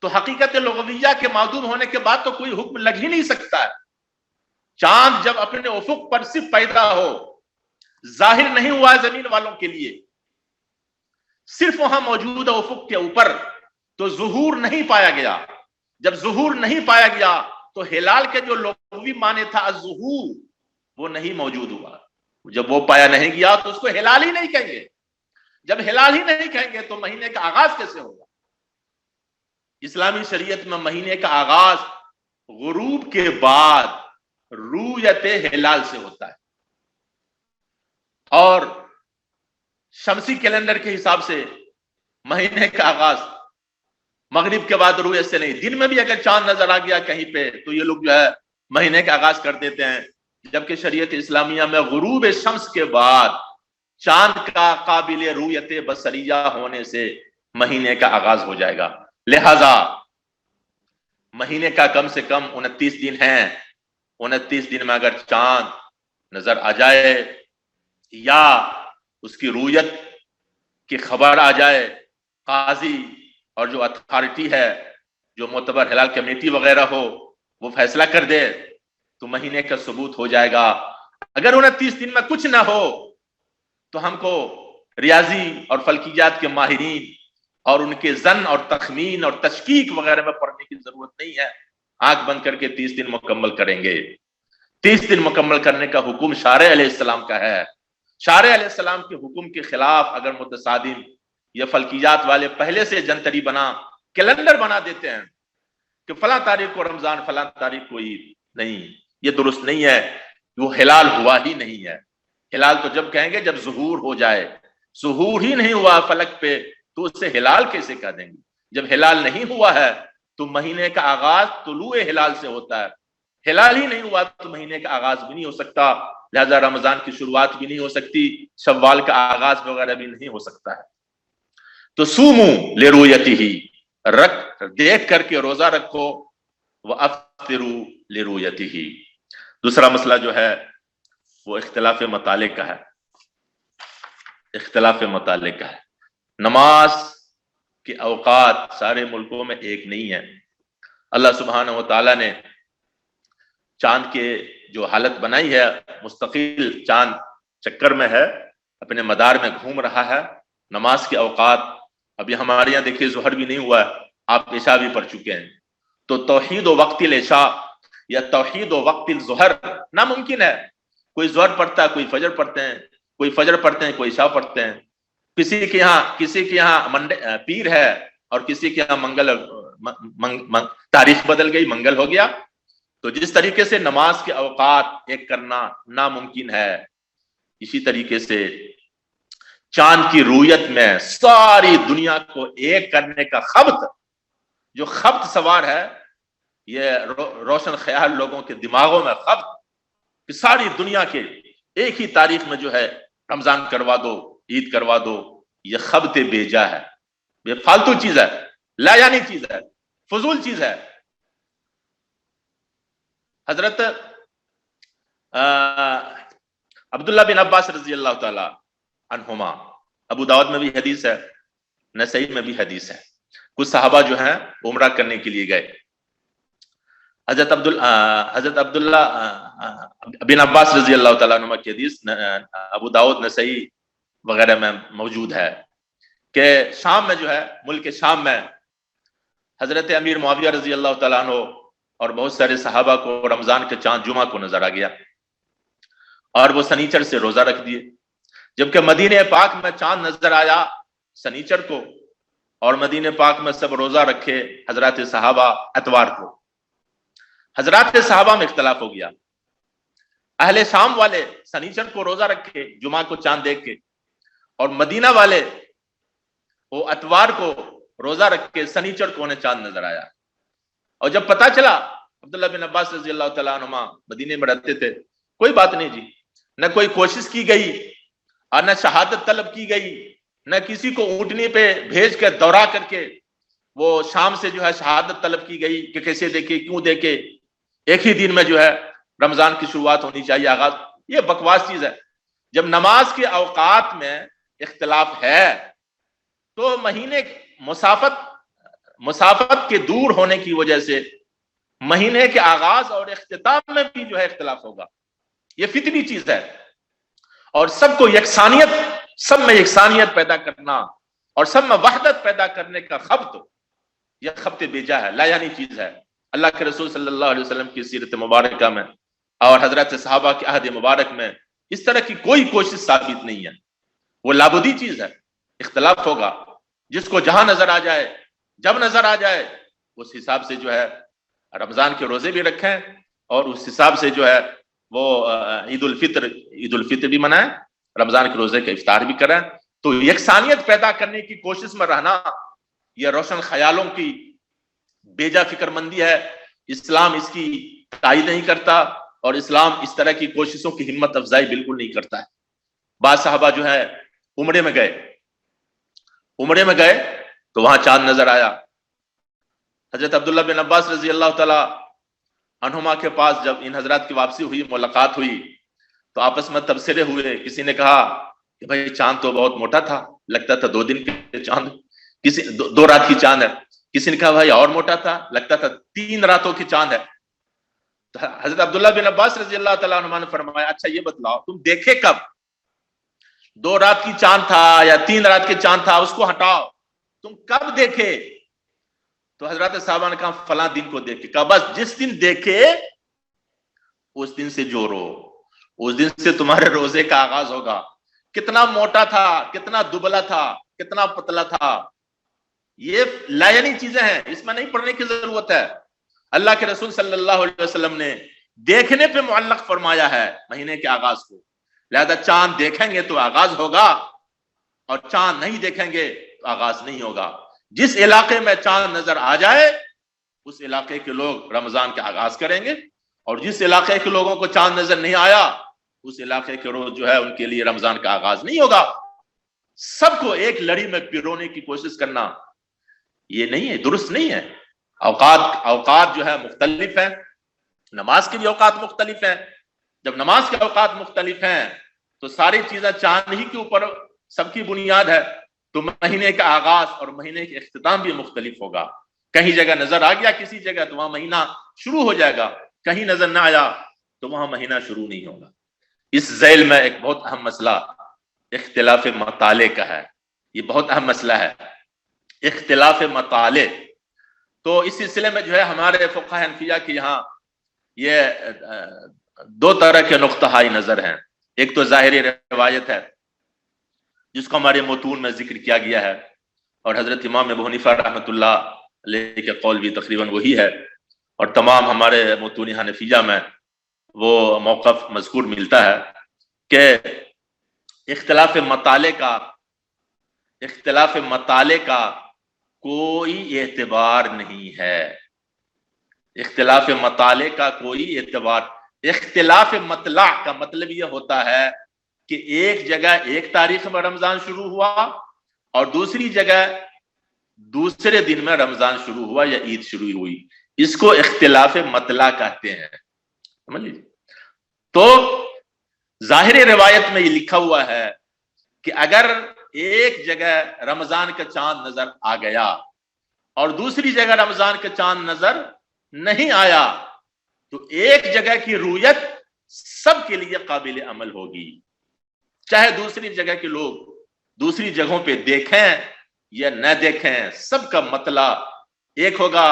تو حقیقت لغویہ کے معدوم ہونے کے بعد تو کوئی حکم لگ ہی نہیں سکتا ہے۔ چاند جب اپنے افق پر صرف پیدا ہو، ظاہر نہیں ہوا ہے زمین والوں کے لیے، صرف وہاں موجود ہے افق کے اوپر، تو ظہور نہیں پایا گیا۔ جب ظہور نہیں پایا گیا تو ہلال کے جو لغوی معنی تھا الظہور، وہ نہیں موجود ہوا۔ جب وہ پایا نہیں گیا تو اس کو ہلال ہی نہیں کہیں گے۔ جب ہلال ہی نہیں کہیں گے تو مہینے کا آغاز کیسے ہوگا؟ اسلامی شریعت میں مہینے کا آغاز غروب کے بعد رویت ہلال سے ہوتا ہے، اور شمسی کیلنڈر کے حساب سے مہینے کا آغاز مغرب کے بعد رویت سے نہیں۔ دن میں بھی اگر چاند نظر آ گیا کہیں پہ تو یہ لوگ جو ہے مہینے کا آغاز کر دیتے ہیں، جبکہ شریعت اسلامیہ میں غروب شمس کے بعد چاند کا قابل رویت بصریہ ہونے سے مہینے کا آغاز ہو جائے گا۔ لہذا مہینے کا کم سے کم 29 دن ہیں، 29 دن میں اگر چاند نظر آ جائے یا اس کی رویت کی خبر آ جائے، قاضی اور جو اتھارٹی ہے، جو معتبر ہلال کمیٹی وغیرہ ہو، وہ فیصلہ کر دے تو مہینے کا ثبوت ہو جائے گا۔ اگر 29 دن میں کچھ نہ ہو تو ہم کو ریاضی اور فلکیات کے ماہرین اور ان کے ظن اور تخمین اور تشکیک وغیرہ میں پڑھنے کی ضرورت نہیں ہے، آنکھ بند کر کے 30 دن مکمل کریں گے۔ 30 دن مکمل کرنے کا حکم شارع علیہ السلام کا ہے۔ شارع علیہ السلام کے حکم کے خلاف اگر متصادم یا فلکیات والے پہلے سے جنتری بنا کیلنڈر بنا دیتے ہیں کہ فلاں تاریخ کو رمضان، فلاں تاریخ کو عید، نہیں، یہ درست نہیں ہے، وہ ہلال ہوا ہی نہیں ہے۔ ہلال تو جب کہیں گے جب ظہور ہو جائے، ظہور ہی نہیں ہوا فلک پہ تو اس سے ہلال کیسے کہہ دیں گے؟ جب ہلال نہیں ہوا ہے تو مہینے کا آغاز طلوع ہلال سے ہوتا ہے، ہلال ہی نہیں ہوا تو مہینے کا آغاز بھی نہیں ہو سکتا، لہذا رمضان کی شروعات بھی نہیں ہو سکتی، شوال کا آغاز وغیرہ بھی نہیں ہو سکتا ہے۔ تو سومو لرؤیتہ، دیکھ کر کے روزہ رکھو، وافطروا لرؤیتہ۔ دوسرا مسئلہ جو ہے وہ اختلاف مطالع کا ہے، اختلاف مطالع کا ہے۔ نماز کے اوقات سارے ملکوں میں ایک نہیں ہے۔ اللہ سبحانہ و تعالیٰ نے چاند کے جو حالت بنائی ہے، مستقل چاند چکر میں ہے، اپنے مدار میں گھوم رہا ہے۔ نماز کے اوقات ابھی ہمارے یہاں دیکھیے ظہر بھی نہیں ہوا ہے، آپ عشاء بھی پڑھ چکے ہیں، تو توحید و وقت العشاء یا توحید و وقت الظہر ناممکن ہے۔ کوئی ظہر پڑھتا ہے، کوئی فجر پڑھتے ہیں، کوئی فجر پڑھتے ہیں، کوئی عشاء پڑھتے ہیں۔ کسی کے یہاں پیر ہے اور کسی کے یہاں تاریخ بدل گئی، منگل ہو گیا۔ تو جس طریقے سے نماز کے اوقات ایک کرنا ناممکن ہے، اسی طریقے سے چاند کی رویت میں ساری دنیا کو ایک کرنے کا خبط، جو خبط سوار ہے، یہ روشن خیال لوگوں کے دماغوں میں خبط کہ ساری دنیا کے ایک ہی تاریخ میں جو ہے رمضان کروا دو، عید کروا دو، یہ خبط بیجا ہے، یہ فالتو چیز ہے، لا یعنی چیز ہے، فضول چیز ہے۔ حضرت عبداللہ بن عباس رضی اللہ تعالی عنہما، ابو داؤد میں بھی حدیث ہے، نسائی میں بھی حدیث ہے، کچھ صحابہ جو ہیں عمرہ کرنے کے لیے گئے۔ حضرت عبداللہ بن عباس رضی اللہ تعالیٰ عنہ کی حدیث ابو داؤد، نسائی وغیرہ میں موجود ہے کہ شام میں جو ہے، ملک شام میں حضرت امیر معاویہ رضی اللہ تعالیٰ عنہ اور بہت سارے صحابہ کو رمضان کے چاند جمعہ کو نظر آ گیا اور وہ سنیچر سے روزہ رکھ دیے، جبکہ مدینہ پاک میں چاند نظر آیا سنیچر کو اور مدینہ پاک میں سب روزہ رکھے حضرات صحابہ اتوار کو۔ حضرات صحابہ میں اختلاف ہو گیا، اہل شام والے سنیچر کو روزہ رکھے جمعہ کو چاند دیکھ کے، اور مدینہ والے وہ اتوار کو روزہ رکھ کے سنیچر کو انہیں چاند نظر آیا۔ اور جب پتا چلا، عبداللہ بن عباس رضی اللہ تعالیٰ عنہما مدینے میں رہتے تھے، کوئی بات نہیں جی، نہ کوئی کوشش کی گئی اور نہ شہادت طلب کی گئی، نہ کسی کو اونٹنی پہ بھیج کر دورا کر کے وہ شام سے جو ہے شہادت طلب کی گئی کہ کیسے دیکھے، کیوں دیکھے، ایک ہی دن میں جو ہے رمضان کی شروعات ہونی چاہیے، آغاز۔ یہ بکواس چیز ہے۔ جب نماز کے اوقات میں اختلاف ہے تو مہینے مسافت مسافت کے دور ہونے کی وجہ سے مہینے کے آغاز اور اختتام میں بھی جو ہے اختلاف ہوگا. یہ فطری چیز ہے. اور سب کو یکسانیت، سب میں یکسانیت پیدا کرنا اور سب میں وحدت پیدا کرنے کا خبط، یہ خبط بیجا ہے، لا یعنی چیز ہے. اللہ کے رسول صلی اللہ علیہ وسلم کی سیرت مبارکہ میں اور حضرت صحابہ کے عہد مبارک میں اس طرح کی کوئی کوشش ثابت نہیں ہے. وہ لابدی چیز ہے. اختلاف ہوگا. جس کو جہاں نظر آ جائے، جب نظر آ جائے، اس حساب سے جو ہے رمضان کے روزے بھی رکھیں اور اس حساب سے جو ہے وہ عید الفطر بھی منائیں، رمضان کے روزے کا افطار بھی کریں. تو یکسانیت پیدا کرنے کی کوشش میں رہنا یہ روشن خیالوں کی بیجا فکر مندی ہے. اسلام اس کی تائید نہیں کرتا اور اسلام اس طرح کی کوششوں کی ہمت افزائی بالکل نہیں کرتا ہے. بعض صحابہ جو ہے عمرے میں گئے تو وہاں چاند نظر آیا. حضرت عبداللہ بن عباس رضی اللہ تعالی عنہما کے پاس جب ان حضرات کی واپسی ہوئی، ملاقات ہوئی، تو آپس میں تبصرے ہوئے. کسی نے کہا کہ بھائی چاند تو بہت موٹا تھا، لگتا تھا 2 دن کے چاند، کسی 2 رات کی چاند ہے. کسی نے کہا بھائی اور موٹا تھا، لگتا تھا 3 راتوں کی چاند ہے. تو حضرت عبداللہ بن عباس رضی اللہ تعالیٰ عنہ نے فرمایا اچھا یہ بتلاؤ تم دیکھے کب؟ 2 رات کی چاند تھا یا 3 رات کی چاند تھا، اس کو ہٹاؤ، تم کب دیکھے؟ تو حضرات صحابہ نے کہا فلاں دن کو دیکھے. کہا بس جس دن دیکھے اس دن سے جوڑو، اس دن سے تمہارے روزے کا آغاز ہوگا. کتنا موٹا تھا، کتنا دبلا تھا، کتنا پتلا تھا، یہ لا یعنی چیزیں ہیں، اس میں نہیں پڑھنے کی ضرورت ہے. اللہ کے رسول صلی اللہ علیہ وسلم نے دیکھنے پہ معلق فرمایا ہے مہینے کے آغاز کو. لہذا چاند دیکھیں گے تو آغاز ہوگا اور چاند نہیں دیکھیں گے تو آغاز نہیں ہوگا. جس علاقے میں چاند نظر آ جائے اس علاقے کے لوگ رمضان کا آغاز کریں گے، اور جس علاقے کے لوگوں کو چاند نظر نہیں آیا اس علاقے کے روز جو ہے ان کے لیے رمضان کا آغاز نہیں ہوگا. سب کو ایک لڑی میں پیرونے کی کوشش کرنا یہ نہیں ہے، درست نہیں ہے. اوقات جو ہے مختلف ہیں، نماز کے بھی اوقات مختلف ہیں. جب نماز کے اوقات مختلف ہیں تو ساری چیزیں چاند ہی کے اوپر سب کی بنیاد ہے. تو مہینے کا آغاز اور مہینے کا اختتام بھی مختلف ہوگا. کہیں جگہ نظر آ گیا کسی جگہ تو وہاں مہینہ شروع ہو جائے گا، کہیں نظر نہ آیا تو وہاں مہینہ شروع نہیں ہوگا. اس ذیل میں ایک بہت اہم مسئلہ اختلاف مطالع کا ہے. یہ بہت اہم مسئلہ ہے اختلاف مطالع. تو اس سلسلے میں جو ہے ہمارے فقہ حنفیہ کے یہاں یہ 2 طرح کے نقطہ ہائی نظر ہیں. ایک تو ظاہری روایت ہے جس کو ہمارے متون میں ذکر کیا گیا ہے، اور حضرت امام ابو حنیفہ رحمۃ اللہ علیہ کے قول بھی تقریباً وہی ہے، اور تمام ہمارے متون حنفیہ میں وہ موقف مذکور ملتا ہے کہ اختلاف مطالع کا کوئی اعتبار نہیں ہے. اختلاف مطالع کا کوئی اعتبار. اختلاف مطلع کا مطلب یہ ہوتا ہے کہ ایک جگہ ایک تاریخ میں رمضان شروع ہوا اور دوسری جگہ دوسرے دن میں رمضان شروع ہوا یا عید شروع ہوئی. اس کو اختلاف مطلع کہتے ہیں. سمجھ لیجیے. تو ظاہری روایت میں یہ لکھا ہوا ہے کہ اگر ایک جگہ رمضان کا چاند نظر آ گیا اور دوسری جگہ رمضان کا چاند نظر نہیں آیا تو ایک جگہ کی رویت سب کے لیے قابل عمل ہوگی، چاہے دوسری جگہ کے لوگ دوسری جگہوں پہ دیکھیں یا نہ دیکھیں، سب کا مطلع ایک ہوگا.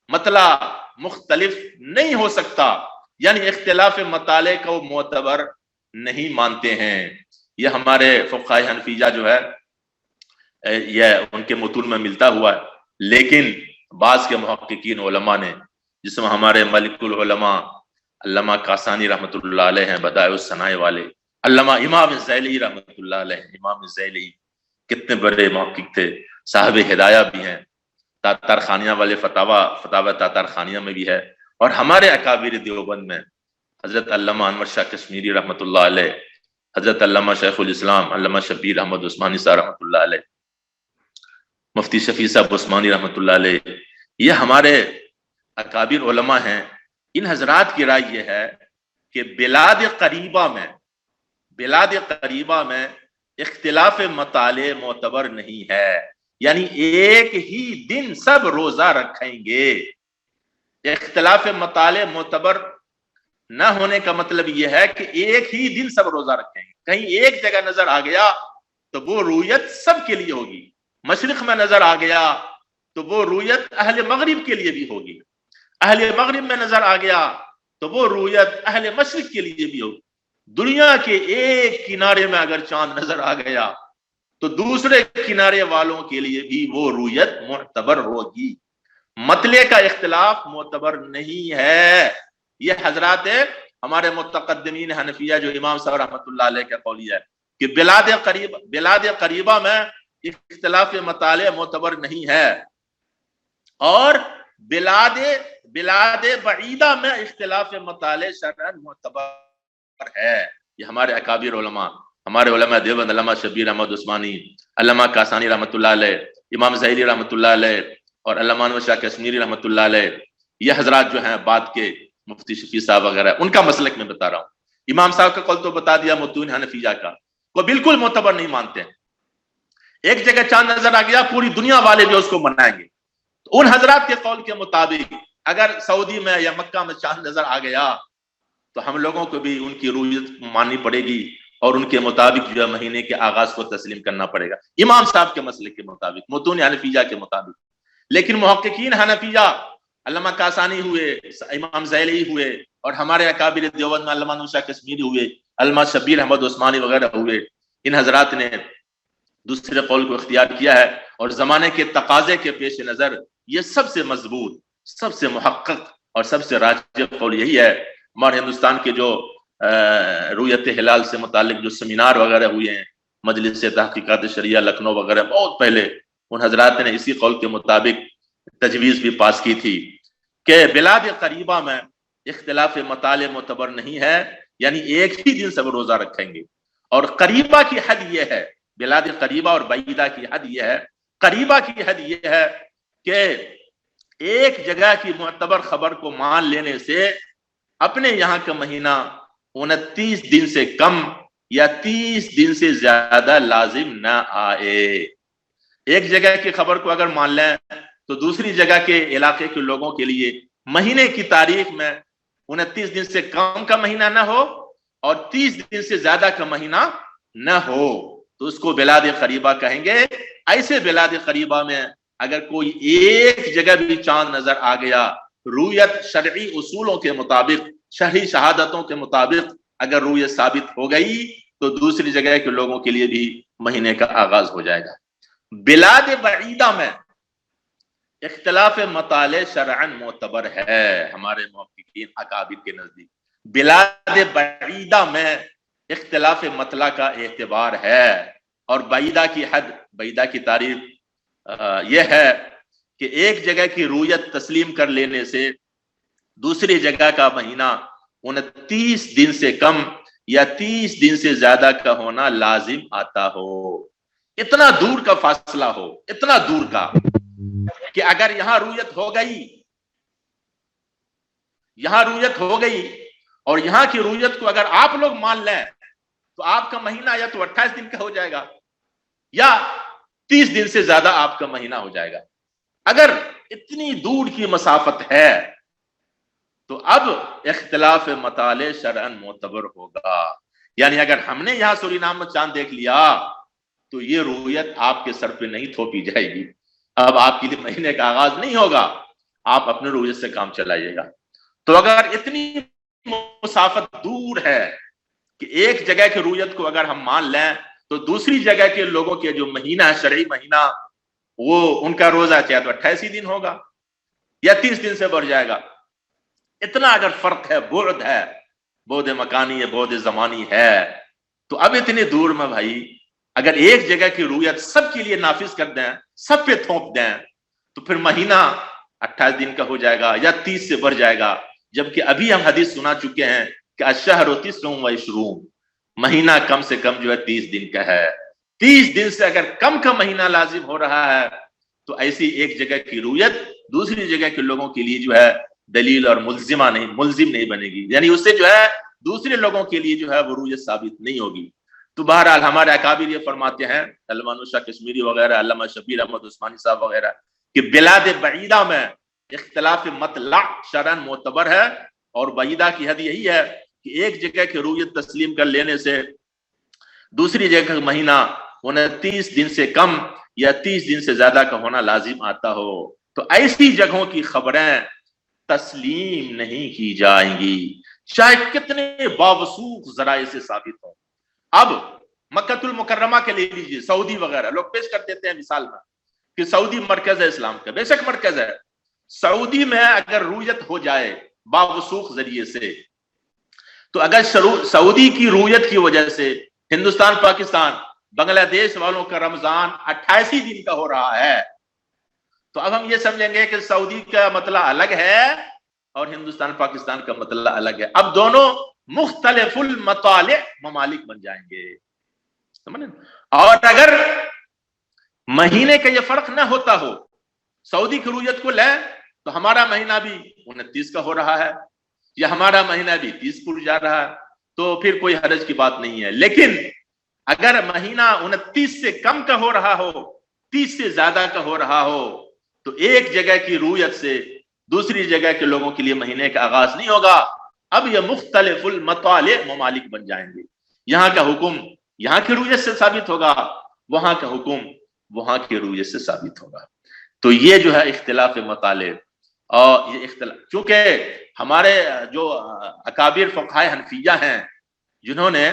مطلع مختلف نہیں ہو سکتا، یعنی اختلاف مطالع کو وہ معتبر نہیں مانتے ہیں. یہ ہمارے فقہ حنفیہ جو ہے یہ ان کے متون میں ملتا ہوا ہے. لیکن بعض کے محققین علماء نے، جس میں ہمارے ملک العلماء علامہ کاسانی رحمۃ اللہ علیہ ہیں، بدائع الصنائع والے، علامہ امام الزیلی رحمۃ اللہ علیہ. امام الزیلی کتنے بڑے محقق تھے، صاحب ہدایہ بھی ہیں. تاتار خانیہ والے فتاوی تاتار خانیہ میں بھی ہے. اور ہمارے اکابر دیوبند میں حضرت علامہ انور شاہ کشمیری رحمۃ اللہ علیہ، حضرت علامہ شیخ الاسلام علامہ شبیر احمد عثمانی صاحب رحمۃ اللہ علیہ، مفتی شفیع صاحب عثمانی رحمۃ اللہ علیہ، یہ ہمارے اکابر علماء ہیں. ان حضرات کی رائے یہ ہے کہ بلاد قریبہ میں اختلاف مطالع معتبر نہیں ہے. یعنی ایک ہی دن سب روزہ رکھیں گے۔ اختلاف مطالع معتبر نہ ہونے کا مطلب یہ ہے کہ ایک ہی دن سب روزہ رکھیں گے، کہیں ایک جگہ نظر آ گیا تو وہ رویت سب کے لیے ہوگی، مشرق میں نظر آ گیا تو وہ رویت اہل مغرب کے لیے بھی ہوگی، اہل مغرب میں نظر آ گیا تو وہ رویت اہل مشرق کے لیے بھی ہوگی۔ دنیا کے ایک کنارے میں اگر چاند نظر آ گیا تو دوسرے کنارے والوں کے لیے بھی وہ رویت معتبر ہوگی۔ مطلع کا اختلاف معتبر نہیں ہے۔ یہ حضرات ہمارے متقدمین حنفیہ جو امام صاحب رحمۃ اللہ علیہ کا قولی ہے کہ بلاد قریبہ میں اختلاف مطالع معتبر نہیں ہے، اور بلاد بعیدہ میں اختلاف مطالع شرعاً معتبر ہے۔ یہ ہمارے اکابر علماء، ہمارے علماء دیوبند، علامہ شبیر احمد عثمانی، علامہ کاسانی رحمۃ اللہ علیہ، امام زہری رحمۃ اللہ علیہ، اور علامہ انور شاہ کشمیری رحمۃ اللہ علیہ، یہ حضرات جو ہیں بعد کے مفتی شفیع صاحب وغیرہ، ان کا مسلک میں بتا رہا ہوں۔ امام صاحب کا قول تو بتا دیا، متون حنفیہ کا وہ بالکل معتبر نہیں مانتے ہیں۔ ایک جگہ چاند نظر آ گیا پوری دنیا والے جو اس کو منائیں گے، تو ان حضرات کے قول کے مطابق اگر سعودی میں یا مکہ میں چاند نظر آ گیا تو ہم لوگوں کو بھی ان کی رویت ماننی پڑے گی، اور ان کے مطابق جو ہے مہینے کے آغاز کو تسلیم کرنا پڑے گا، امام صاحب کے مسلک کے مطابق، متون حنفیہ کے مطابق۔ لیکن محققین حنفیہ، علامہ کاسانی ہوئے، امام زیلی ہوئے، اور ہمارے اکابر دیوبند میں علامہ انور شاہ کشمیری ہوئے، علامہ شبیر احمد عثمانی وغیرہ ہوئے، ان حضرات نے دوسرے قول کو اختیار کیا ہے، اور زمانے کے تقاضے کے پیش نظر یہ سب سے مضبوط، سب سے محقق اور سب سے راجح قول یہی ہے۔ ہمارے ہندوستان کے جو رویت ہلال سے متعلق جو سیمینار وغیرہ ہوئے ہیں، مجلس تحقیقات شریعہ لکھنؤ وغیرہ، بہت پہلے ان حضرات نے اسی قول کے مطابق تجویز بھی پاس کی تھی کہ بلاد قریبہ میں اختلاف مطالع معتبر نہیں ہے، یعنی ایک ہی دن سب روزہ رکھیں گے۔ اور قریبہ کی حد یہ ہے، بلاد قریبہ اور بعیدہ کی حد یہ ہے، قریبہ کی حد یہ ہے کہ ایک جگہ کی معتبر خبر کو مان لینے سے اپنے یہاں کا مہینہ 29 دن سے کم یا 30 دن سے زیادہ لازم نہ آئے۔ ایک جگہ کی خبر کو اگر مان لیں تو دوسری جگہ کے علاقے کے لوگوں کے لیے مہینے کی تاریخ میں 29 دن سے کم کا مہینہ نہ ہو اور 30 دن سے زیادہ کا مہینہ نہ ہو تو اس کو بلاد قریبہ کہیں گے۔ ایسے بلاد قریبہ میں اگر کوئی ایک جگہ بھی چاند نظر آ گیا، رویت شرعی اصولوں کے مطابق، شرعی شہادتوں کے مطابق اگر رویت ثابت ہو گئی تو دوسری جگہ کے لوگوں کے لیے بھی مہینے کا آغاز ہو جائے گا۔ بلاد بعیدہ میں اختلاف مطالع شرعاً معتبر ہے ہمارے محققین اکابر کے نزدیک۔ بلاد بعیدہ میں اختلاف مطلع کا اعتبار ہے، اور بعیدہ کی حد، بعیدہ کی تعریف یہ ہے کہ ایک جگہ کی رویت تسلیم کر لینے سے دوسری جگہ کا مہینہ 29 دن سے کم یا 30 دن سے زیادہ کا ہونا لازم آتا ہو۔ اتنا دور کا فاصلہ ہو، اتنا دور کا کہ اگر یہاں رویت ہو گئی اور یہاں کی رویت کو اگر آپ لوگ مان لیں تو آپ کا مہینہ یا تو 28 دن کا ہو جائے گا یا 30 دن سے زیادہ آپ کا مہینہ ہو جائے گا۔ اگر اتنی دور کی مسافت ہے تو اب اختلاف مطالع شرعاً معتبر ہوگا۔ یعنی اگر ہم نے یہاں سورینام میں چاند دیکھ لیا تو یہ رویت آپ کے سر پہ نہیں تھوپی جائے گی، اب آپ کے لیے مہینے کا آغاز نہیں ہوگا، آپ اپنے رویت سے کام چلائیے گا۔ تو اگر اتنی مسافت دور ہے کہ ایک جگہ کی رویت کو اگر ہم مان لیں تو دوسری جگہ کے لوگوں کے جو مہینہ ہے، شرعی مہینہ، وہ ان کا روزہ چاہے تو 28 دن ہوگا یا 30 دن سے بڑھ جائے گا۔ اتنا اگر فرق ہے، بعد ہے، بعد مکانی ہے، بعد زمانی ہے، تو اب اتنی دور میں بھائی اگر ایک جگہ کی رویت سب کے لیے نافذ کر دیں، سب پہ تھوپ دیں، تو پھر مہینہ 28 دن کا ہو جائے گا یا 30 سے بڑھ جائے گا۔ جبکہ ابھی ہم حدیث سنا چکے ہیں کہ الشہر 29 مہینہ کم سے کم جو ہے 30 دن کا ہے۔ 30 دن سے اگر کم کا مہینہ لازم ہو رہا ہے تو ایسی ایک جگہ کی رویت دوسری جگہ کے لوگوں کے لیے جو ہے دلیل اور ملزم نہیں بنے گی، یعنی اس سے جو ہے دوسرے لوگوں کے لیے جو ہے وہ رویت ثابت نہیں ہوگی۔ تو بہرحال ہمارے اکابر یہ فرماتے ہیں، علامہ نور شاہ کشمیری وغیرہ، علامہ شبیر احمد عثمانی صاحب وغیرہ، کہ بلاد بعیدہ میں اختلاف مطلع شرعاً معتبر ہے، اور بعیدہ کی حد یہی ہے کہ ایک جگہ کی رویت تسلیم کر لینے سے دوسری جگہ کا مہینہ 29 دن سے کم یا 30 دن سے زیادہ کا ہونا لازم آتا ہو، تو ایسی جگہوں کی خبریں تسلیم نہیں کی جائیں گی، چاہے کتنے باوثوق ذرائع سے ثابت ہوں۔ اب مکہ المکرمہ کے لے لیجیے، سعودی وغیرہ لوگ پیش کر دیتے ہیں مثال میں کہ سعودی مرکز ہے اسلام کا، بے شک مرکز ہے۔ سعودی میں اگر رویت ہو جائے باوثوق ذریعے سے، تو اگر سعودی کی رویت کی وجہ سے ہندوستان، پاکستان، بنگلہ دیش والوں کا رمضان 88 دن کا ہو رہا ہے، تو اب ہم یہ سمجھیں گے کہ سعودی کا مطلع الگ ہے اور ہندوستان پاکستان کا مطلع الگ ہے۔ اب دونوں مختلف المطالع ممالک بن جائیں گے، اور اگر مہینے کا یہ فرق نہ ہوتا ہو، سعودی کی رویت کو لیں تو ہمارا مہینہ بھی 29 کا ہو رہا ہے یا ہمارا مہینہ بھی 30 پور جا رہا ہے، تو پھر کوئی حرج کی بات نہیں ہے۔ لیکن اگر مہینہ 29 سے کم کا ہو رہا ہو، 30 سے زیادہ کا ہو رہا ہو، تو ایک جگہ کی رویت سے دوسری جگہ کے لوگوں کے لیے مہینے کا آغاز نہیں ہوگا، اب یہ مختلف المطالع ممالک بن جائیں گے، یہاں کا حکم یہاں کی رویت سے ثابت ہوگا، وہاں کا حکم وہاں کی رویت سے ثابت ہوگا۔ تو یہ جو ہے اختلاف مطالع، اور یہ اختلاف چونکہ ہمارے جو اکابر فقہائے حنفیہ ہیں جنہوں نے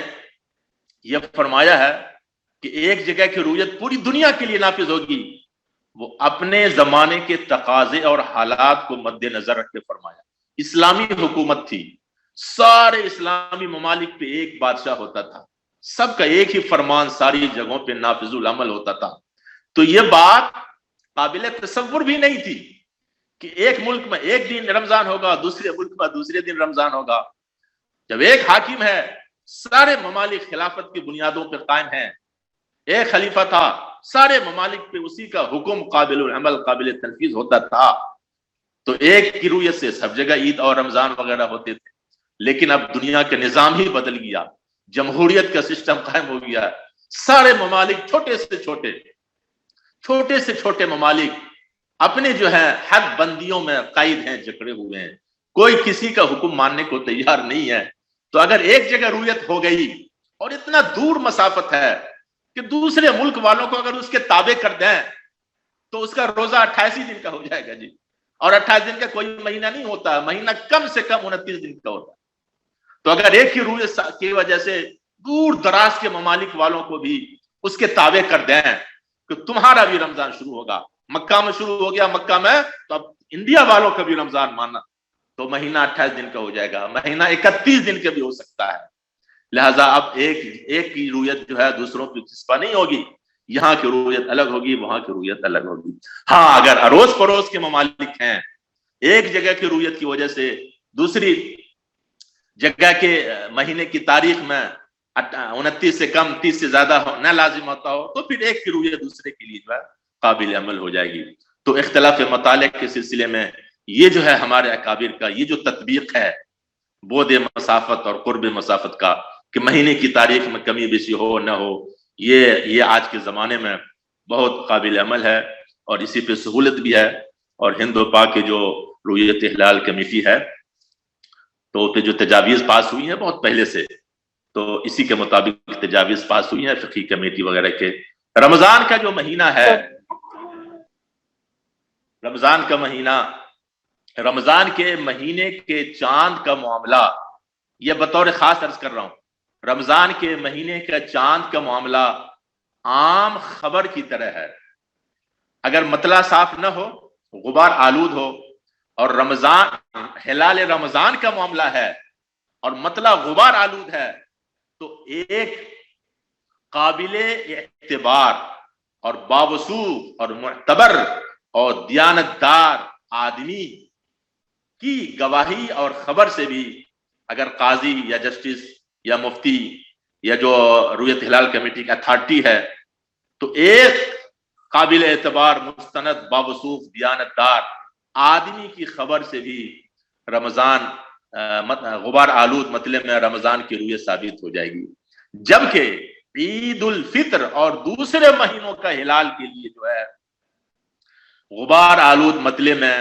یہ فرمایا ہے کہ ایک جگہ کی رویت پوری دنیا کے لیے نافذ ہوگی، وہ اپنے زمانے کے تقاضے اور حالات کو مد نظر رکھ کے فرمایا۔ اسلامی حکومت تھی، سارے اسلامی ممالک پہ ایک بادشاہ ہوتا تھا، سب کا ایک ہی فرمان ساری جگہوں پہ نافذ العمل ہوتا تھا، تو یہ بات قابل تصور بھی نہیں تھی کہ ایک ملک میں ایک دن رمضان ہوگا، دوسرے ملک میں دوسرے دن رمضان ہوگا۔ جب ایک حاکم ہے، سارے ممالک خلافت کی بنیادوں پر قائم ہیں، ایک خلیفہ تھا، سارے ممالک پہ اسی کا حکم قابل العمل قابل تنفیذ ہوتا تھا، تو ایک کی رویت سے سب جگہ عید اور رمضان وغیرہ ہوتے تھے۔ لیکن اب دنیا کا نظام ہی بدل گیا، جمہوریت کا سسٹم قائم ہو گیا، سارے ممالک چھوٹے سے چھوٹے ممالک اپنے جو ہے حد بندیوں میں قائد ہیں، جکڑے ہوئے ہیں، کوئی کسی کا حکم ماننے کو تیار نہیں ہے۔ تو اگر ایک جگہ رویت ہو گئی اور اتنا دور مسافت ہے کہ دوسرے ملک والوں کو اگر اس کے تابع کر دیں تو اس کا روزہ 88 دن کا ہو جائے گا جی، اور 28 دن کا کوئی مہینہ نہیں ہوتا، مہینہ کم سے کم 29 دن کا ہوتا ہے۔ تو اگر ایک ہی رویت کی وجہ سے دور دراز کے ممالک والوں کو بھی اس کے تابع کر دیں کہ تمہارا بھی رمضان شروع ہوگا، مکہ میں شروع ہو گیا مکہ میں، تو اب انڈیا والوں کا بھی رمضان ماننا، تو مہینہ 28 دن کا ہو جائے گا، مہینہ 31 دن کا بھی ہو سکتا ہے۔ لہٰذا اب ایک کی رویت جو ہے دوسروں کی چسپا نہیں ہوگی، یہاں کی رویت الگ ہوگی، وہاں کی رویت الگ ہوگی۔ ہاں اگر اڑوس پڑوس کے ممالک ہیں، ایک جگہ کی رویت کی وجہ سے دوسری جگہ کے مہینے کی تاریخ میں 29 سے کم 30 سے زیادہ نہ لازم ہوتا ہو، تو پھر ایک کی رویت دوسرے کے لیے جو ہے قابل عمل ہو جائے گی۔ تو اختلاف مطالع کے سلسلے میں یہ جو ہے ہمارے اکابر کا یہ جو تطبیق ہے بعد مسافت اور قرب مسافت کا، کہ مہینے کی تاریخ میں کمی بیشی ہو نہ ہو، یہ آج کے زمانے میں بہت قابل عمل ہے، اور اسی پہ سہولت بھی ہے۔ اور ہند و پاک کی جو رویت ہلال کمیٹی ہے تو پہ جو تجاویز پاس ہوئی ہیں بہت پہلے سے، تو اسی کے مطابق تجاویز پاس ہوئی ہیں فقہی کمیٹی وغیرہ کے۔ رمضان کا جو مہینہ ہے، رمضان کا مہینہ، رمضان کے مہینے کے چاند کا معاملہ، یہ بطور خاص عرض کر رہا ہوں، رمضان کے مہینے کا چاند کا معاملہ عام خبر کی طرح ہے۔ اگر مطلع صاف نہ ہو، غبار آلود ہو، اور رمضان ہلال رمضان کا معاملہ ہے اور مطلع غبار آلود ہے، تو ایک قابل اعتبار اور باوثوق اور معتبر اور دیانتدار آدمی کی گواہی اور خبر سے بھی اگر قاضی یا جسٹس یا مفتی یا جو رویت ہلال کمیٹی کا اتھارٹی ہے، تو ایک قابل اعتبار مستند باوثوق دیانتدار آدمی کی خبر سے بھی رمضان غبار آلود مطلب میں رمضان کی رویت ثابت ہو جائے گی۔ جبکہ عید الفطر اور دوسرے مہینوں کا ہلال کے لیے جو ہے غبار آلود مطلع میں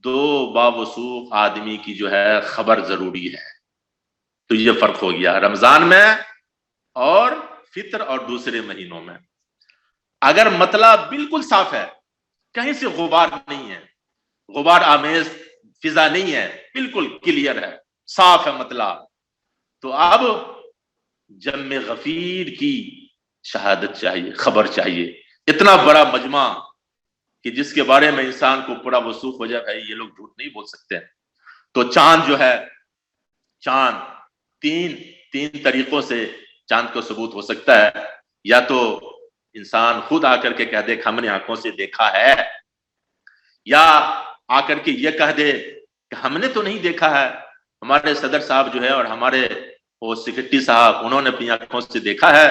دو باوثوق آدمی کی جو ہے خبر ضروری ہے. تو یہ فرق ہو گیا رمضان میں اور فطر اور دوسرے مہینوں میں. اگر مطلع بالکل صاف ہے, کہیں سے غبار نہیں ہے, غبار آمیز فضا نہیں ہے, بالکل کلیئر ہے, صاف ہے مطلع, تو اب جم غفیر کی شہادت چاہیے, خبر چاہیے. اتنا بڑا مجمع کہ جس کے بارے میں انسان کو پورا وثوق ہو جائے بھائی یہ لوگ جھوٹ نہیں بول سکتے. تو چاند جو ہے, چاند تین طریقوں سے چاند کو ثبوت ہو سکتا ہے. یا تو انسان خود آ کر کے کہہ دے کہ ہم نے آنکھوں سے دیکھا ہے, یا آ کر کے یہ کہہ دے کہ ہم نے تو نہیں دیکھا ہے, ہمارے صدر صاحب جو ہے اور ہمارے وہ سیکرٹری صاحب انہوں نے اپنی آنکھوں سے دیکھا ہے.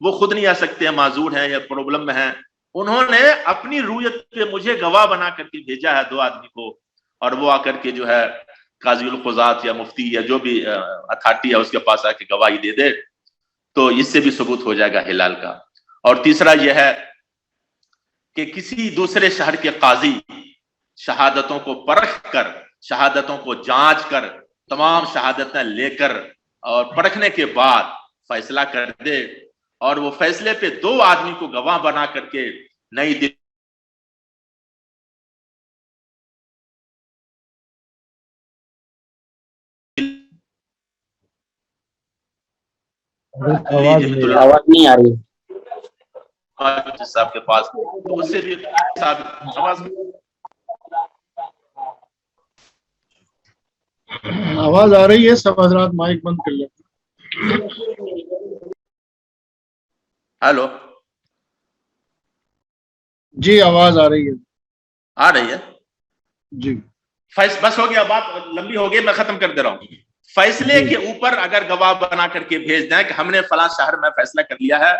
وہ خود نہیں آ سکتے ہیں, معذور ہیں یا پرابلم میں ہیں, انہوں نے اپنی رویت پہ مجھے گواہ بنا کر کے بھیجا ہے 2 آدمی کو, اور وہ آ کر کے جو ہے قاضی القضات یا مفتی یا جو بھی اتھارٹی ہے اس کے پاس آ کے گواہی دے دے, تو اس سے بھی ثبوت ہو جائے گا ہلال کا. اور تیسرا یہ ہے کہ کسی دوسرے شہر کے قاضی شہادتوں کو پرکھ کر, شہادتوں کو جانچ کر, تمام شہادتیں لے کر اور پرکھنے کے بعد فیصلہ کر دے, اور وہ فیصلے پہ 2 آدمی کو گواہ بنا کر کے نئی دلی آواز نہیں آ رہی صاحب کے پاس, تو اس سے بھی آواز آ رہی ہے, سب حضرات مائک بند کر لیتے. ہیلو, جی آواز آ رہی ہے. آ رہی ہے جی بس ہو گیا, بات لمبی ہو گئی, میں ختم کر دے رہا ہوں. فیصلے کے اوپر اگر گواہ بنا کر کے بھیج دیں کہ ہم نے فلاں شہر میں فیصلہ کر لیا ہے,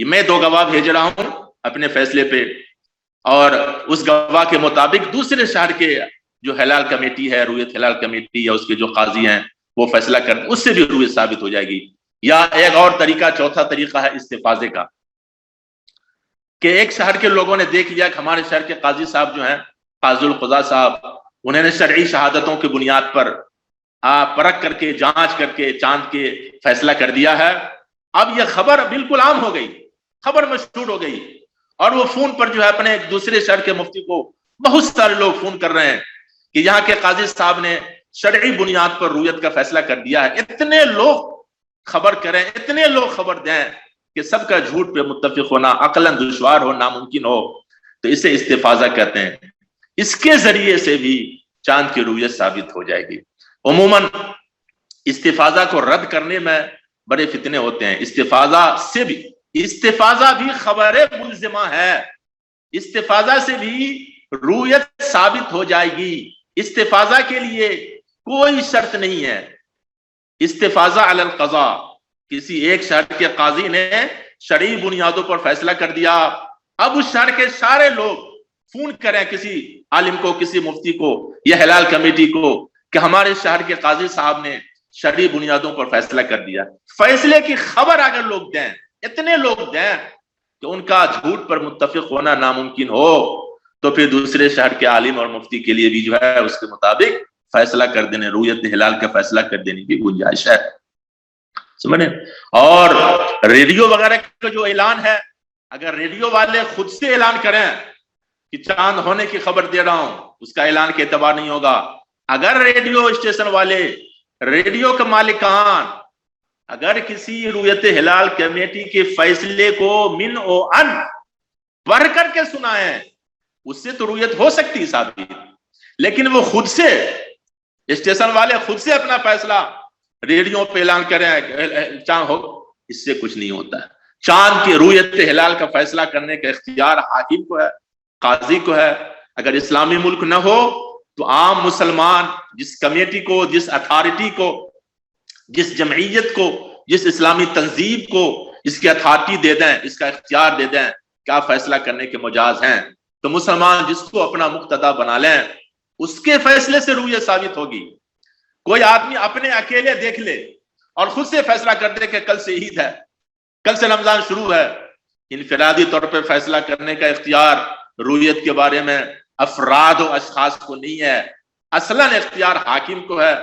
میں 2 گواہ بھیج رہا ہوں اپنے فیصلے پہ, اور اس گواہ کے مطابق دوسرے شہر کے جو ہلال کمیٹی ہے, رویت ہلال کمیٹی یا اس کے جو قاضی ہیں وہ فیصلہ کر, اس سے بھی رویت ثابت ہو جائے گی. یا ایک اور طریقہ, چوتھا طریقہ ہے استفاضے کا, کہ ایک شہر کے لوگوں نے دیکھ لیا کہ ہمارے شہر کے قاضی صاحب جو ہیں, قاضی القضاء صاحب, انہوں نے شرعی شہادتوں کی بنیاد پر پرکھ کر کے جانچ کر کے چاند کے فیصلہ کر دیا ہے. اب یہ خبر بالکل عام ہو گئی, خبر مشہور ہو گئی, اور وہ فون پر جو ہے اپنے ایک دوسرے شہر کے مفتی کو, بہت سارے لوگ فون کر رہے ہیں کہ یہاں کے قاضی صاحب نے شرعی بنیاد پر رویت کا فیصلہ کر دیا ہے. اتنے لوگ خبر کریں, اتنے لوگ خبر دیں کہ سب کا جھوٹ پہ متفق ہونا عقلاً دشوار ہو, ناممکن ہو, تو اسے استفاضہ کہتے ہیں. اس کے ذریعے سے بھی چاند کی رویت ثابت ہو جائے گی. عموماً استفاضہ کو رد کرنے میں بڑے فتنے ہوتے ہیں. استفاضہ بھی خبر ملزمہ ہے, استفاضہ سے بھی رویت ثابت ہو جائے گی. استفاضہ کے لیے کوئی شرط نہیں ہے. استفاضہ علی القضاء, کسی ایک شہر کے قاضی نے شرعی بنیادوں پر فیصلہ کر دیا, اب اس شہر کے سارے لوگ فون کریں کسی عالم کو, کسی مفتی کو یا ہلال کمیٹی کو کہ ہمارے شہر کے قاضی صاحب نے شرعی بنیادوں پر فیصلہ کر دیا. فیصلے کی خبر اگر لوگ دیں, اتنے لوگ دیں کہ ان کا جھوٹ پر متفق ہونا ناممکن ہو, تو پھر دوسرے شہر کے عالم اور مفتی کے لیے بھی جو ہے اس کے مطابق فیصلہ کر دینے, رویت ہلال کا فیصلہ کر دینے کی گنجائش ہے. سمجھیں. اور ریڈیو وغیرہ کا جو اعلان ہے, اگر ریڈیو والے خود سے اعلان کریں کہ چاند ہونے کی خبر دے رہا ہوں, اس کا اعلان کے اعتبار نہیں ہوگا. اگر ریڈیو اسٹیشن والے, ریڈیو کے مالکان اگر کسی رویت ہلال کمیٹی کے فیصلے کو من او ان پڑھ کر کے سنائیں, اس سے تو رویت ہو سکتی ہے ثابت, لیکن وہ خود سے, اسٹیشن والے خود سے اپنا فیصلہ ریڈیو پہ اعلان کریں چاند ہو, اس سے کچھ نہیں ہوتا ہے. چاند کی رویت ہلال کا فیصلہ کرنے کا اختیار حاکم کو ہے, قاضی کو ہے. اگر اسلامی ملک نہ ہو تو عام مسلمان جس کمیٹی کو, جس اتھارٹی کو, جس جمعیت کو, جس اسلامی تنظیم کو اس کی اتھارٹی دے دیں, اس کا اختیار دے دیں کیا فیصلہ کرنے کے مجاز ہیں, تو مسلمان جس کو اپنا مقتدا بنا لیں, اس کے فیصلے سے رویت ثابت ہوگی. کوئی آدمی اپنے اکیلے دیکھ لے اور خود سے فیصلہ کر دے کہ کل سے عید ہے, کل سے رمضان شروع ہے، انفرادی طور پہ فیصلہ کرنے کا اختیار رویت کے بارے میں افراد و اشخاص کو نہیں ہے، اصلاً اختیار حاکم کو ہے،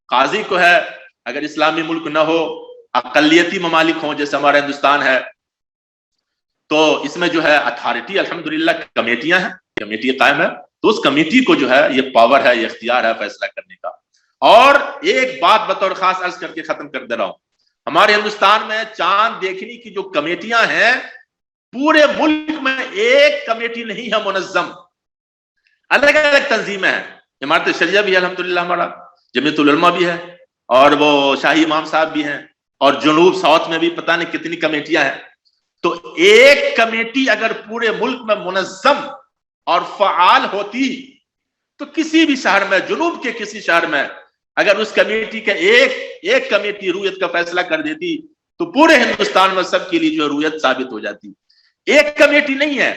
قاضی کو ہے۔ اگر اسلامی ملک نہ ہو، اقلیتی ممالک ہوں جیسے ہمارا ہندوستان ہے، تو اس میں جو ہے اتھارٹی الحمدللہ کمیٹیاں ہیں، کمیٹی قائم ہے، تو اس کمیٹی کو جو ہے یہ پاور ہے، یہ اختیار ہے فیصلہ کرنے کا۔ اور ایک بات بطور خاص عرض کر کے ختم کر دے رہا ہوں، ہمارے ہندوستان میں چاند دیکھنے کی جو کمیٹیاں ہیں، پورے ملک میں ایک کمیٹی نہیں ہے منظم، الگ الگ تنظیمیں ہیں۔ امارت شریعہ بھی ہے الحمدللہ، ہمارا جمیعت العلماء بھی ہے، اور وہ شاہی امام صاحب بھی ہیں، اور جنوب ساؤتھ میں بھی پتہ نہیں کتنی کمیٹیاں ہیں۔ تو ایک کمیٹی اگر پورے ملک میں منظم اور فعال ہوتی تو کسی بھی شہر میں، جنوب کے کسی شہر میں اگر اس کمیٹی کا ایک کمیٹی رویت کا فیصلہ کر دیتی تو پورے ہندوستان میں سب کے لیے جو رویت ثابت ہو جاتی۔ ایک کمیٹی نہیں ہے،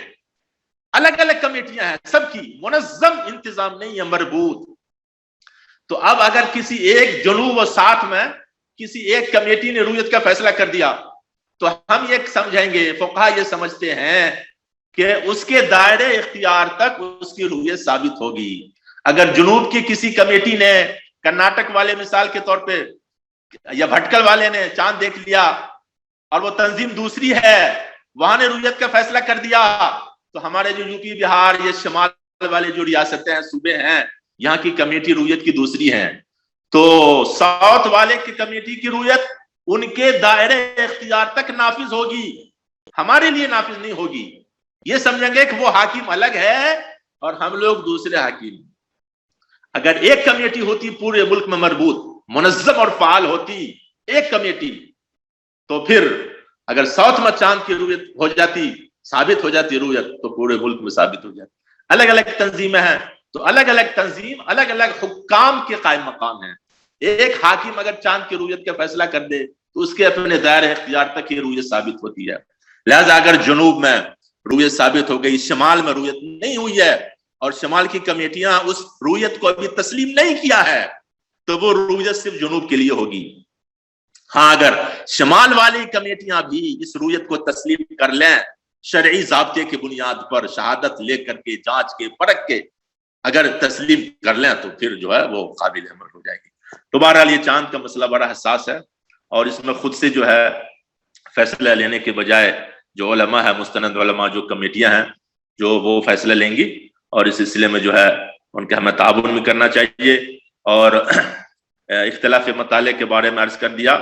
الگ الگ کمیٹیاں ہیں، سب کی منظم انتظام نہیں ہے، مربوط۔ تو اب اگر کسی ایک جنوب و ساٹھ میں کسی ایک کمیٹی نے رویت کا فیصلہ کر دیا تو ہم یہ سمجھیں گے، فقہا یہ سمجھتے ہیں کہ اس کے دائرے اختیار تک اس کی رویت ثابت ہوگی۔ اگر جنوب کی کسی کمیٹی نے، کرناٹک والے مثال کے طور پہ یا بھٹکل والے نے چاند دیکھ لیا اور وہ تنظیم دوسری ہے، وہاں نے رویت کا فیصلہ کر دیا، تو ہمارے جو یو پی بہار یہ شمال والے جو ریاستیں ہیں، صوبے ہیں، یہاں کی کمیٹی رویت کی دوسری ہیں، تو ساؤتھ والے کی کمیٹی کی رویت ان کے دائرے اختیار تک نافذ ہوگی، ہمارے لیے نافذ نہیں ہوگی۔ یہ سمجھیں گے کہ وہ حاکم الگ ہے اور ہم لوگ دوسرے حاکم۔ اگر ایک کمیٹی ہوتی پورے ملک میں مربوط، منظم اور فعال ہوتی ایک کمیٹی، تو پھر اگر ساؤتھ میں چاند کی رویت ہو جاتی، ثابت ہو جاتی رویت، تو پورے ملک میں ثابت ہو جاتی۔ الگ الگ تنظیمیں ہیں، تو الگ الگ تنظیم، الگ الگ حکام کے قائم مقام ہیں۔ ایک حاکم اگر چاند کی رویت کا فیصلہ کر دے تو اس کے اپنے دائرے اختیار تک یہ رویت ثابت ہوتی ہے۔ لہذا اگر جنوب میں رویت ثابت ہو گئی، شمال میں رویت نہیں ہوئی ہے، اور شمال کی کمیٹیاں اس رویت کو ابھی تسلیم نہیں کیا ہے، تو وہ رویت صرف جنوب کے لیے ہوگی۔ ہاں اگر شمال والی کمیٹیاں بھی اس رویت کو تسلیم کر لیں، شرعی ضابطے کی بنیاد پر شہادت لے کر کے، جانچ کے، پرکھ کے اگر تسلیم کر لیں، تو پھر جو ہے وہ قابل عمل ہو جائے گی۔ تو بہرحال یہ چاند کا مسئلہ بڑا حساس ہے، اور اس میں خود سے جو ہے فیصلہ لینے کے بجائے جو علماء ہے، مستند علماء جو کمیٹیاں ہیں، جو وہ فیصلہ لیں گی، اور اس سلسلے میں جو ہے ان کا ہمیں تعاون بھی کرنا چاہیے۔ اور اختلاف مطالعے کے بارے میں عرض کر دیا،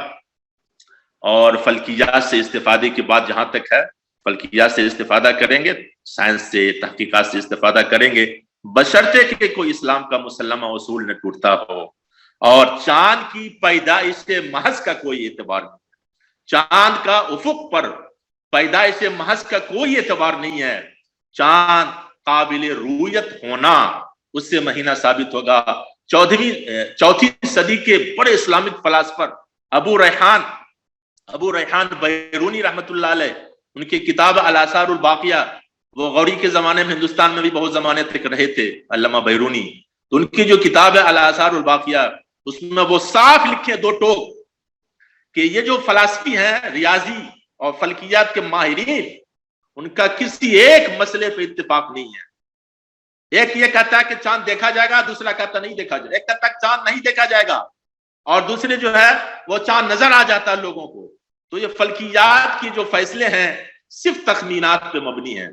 اور فلکیات سے استفادے کی بات جہاں تک ہے، فلکیات سے استفادہ کریں گے، سائنس سے، تحقیقات سے استفادہ کریں گے، بشرطے کہ کوئی اسلام کا مسلمہ اصول نہ ٹوٹتا ہو۔ اور چاند کی پیدائش محض کا کوئی اعتبار نہیں، چاند کا افق پر پیدائش محض کا کوئی اعتبار نہیں ہے۔ چاند قابل رویت ہونا اس سے مہینہ ثابت ہوگا۔ چوتھی صدی کے بڑے اسلامک فلاسفر ابو ریحان بیرونی رحمت اللہ علیہ، ان کی کتاب الاثار الباقیہ، وہ غوری کے زمانے میں ہندوستان میں بھی بہت زمانے تک رہے تھے علامہ بیرونی، تو ان کی جو کتاب ہے الاثار الباقیہ، اس میں وہ صاف لکھے دو ٹوک کہ یہ جو فلسفی ہیں، ریاضی اور فلکیات کے ماہرین، ان کا کسی ایک مسئلے پہ اتفاق نہیں ہے۔ ایک یہ کہتا ہے کہ چاند دیکھا جائے گا، دوسرا کہتا نہیں دیکھا جائے گا، ایک کہتا ہے چاند نہیں دیکھا جائے گا، اور دوسرے جو ہے وہ چاند نظر آ جاتا ہے لوگوں کو۔ تو یہ فلکیات کی جو فیصلے ہیں صرف تخمینات پہ مبنی ہیں،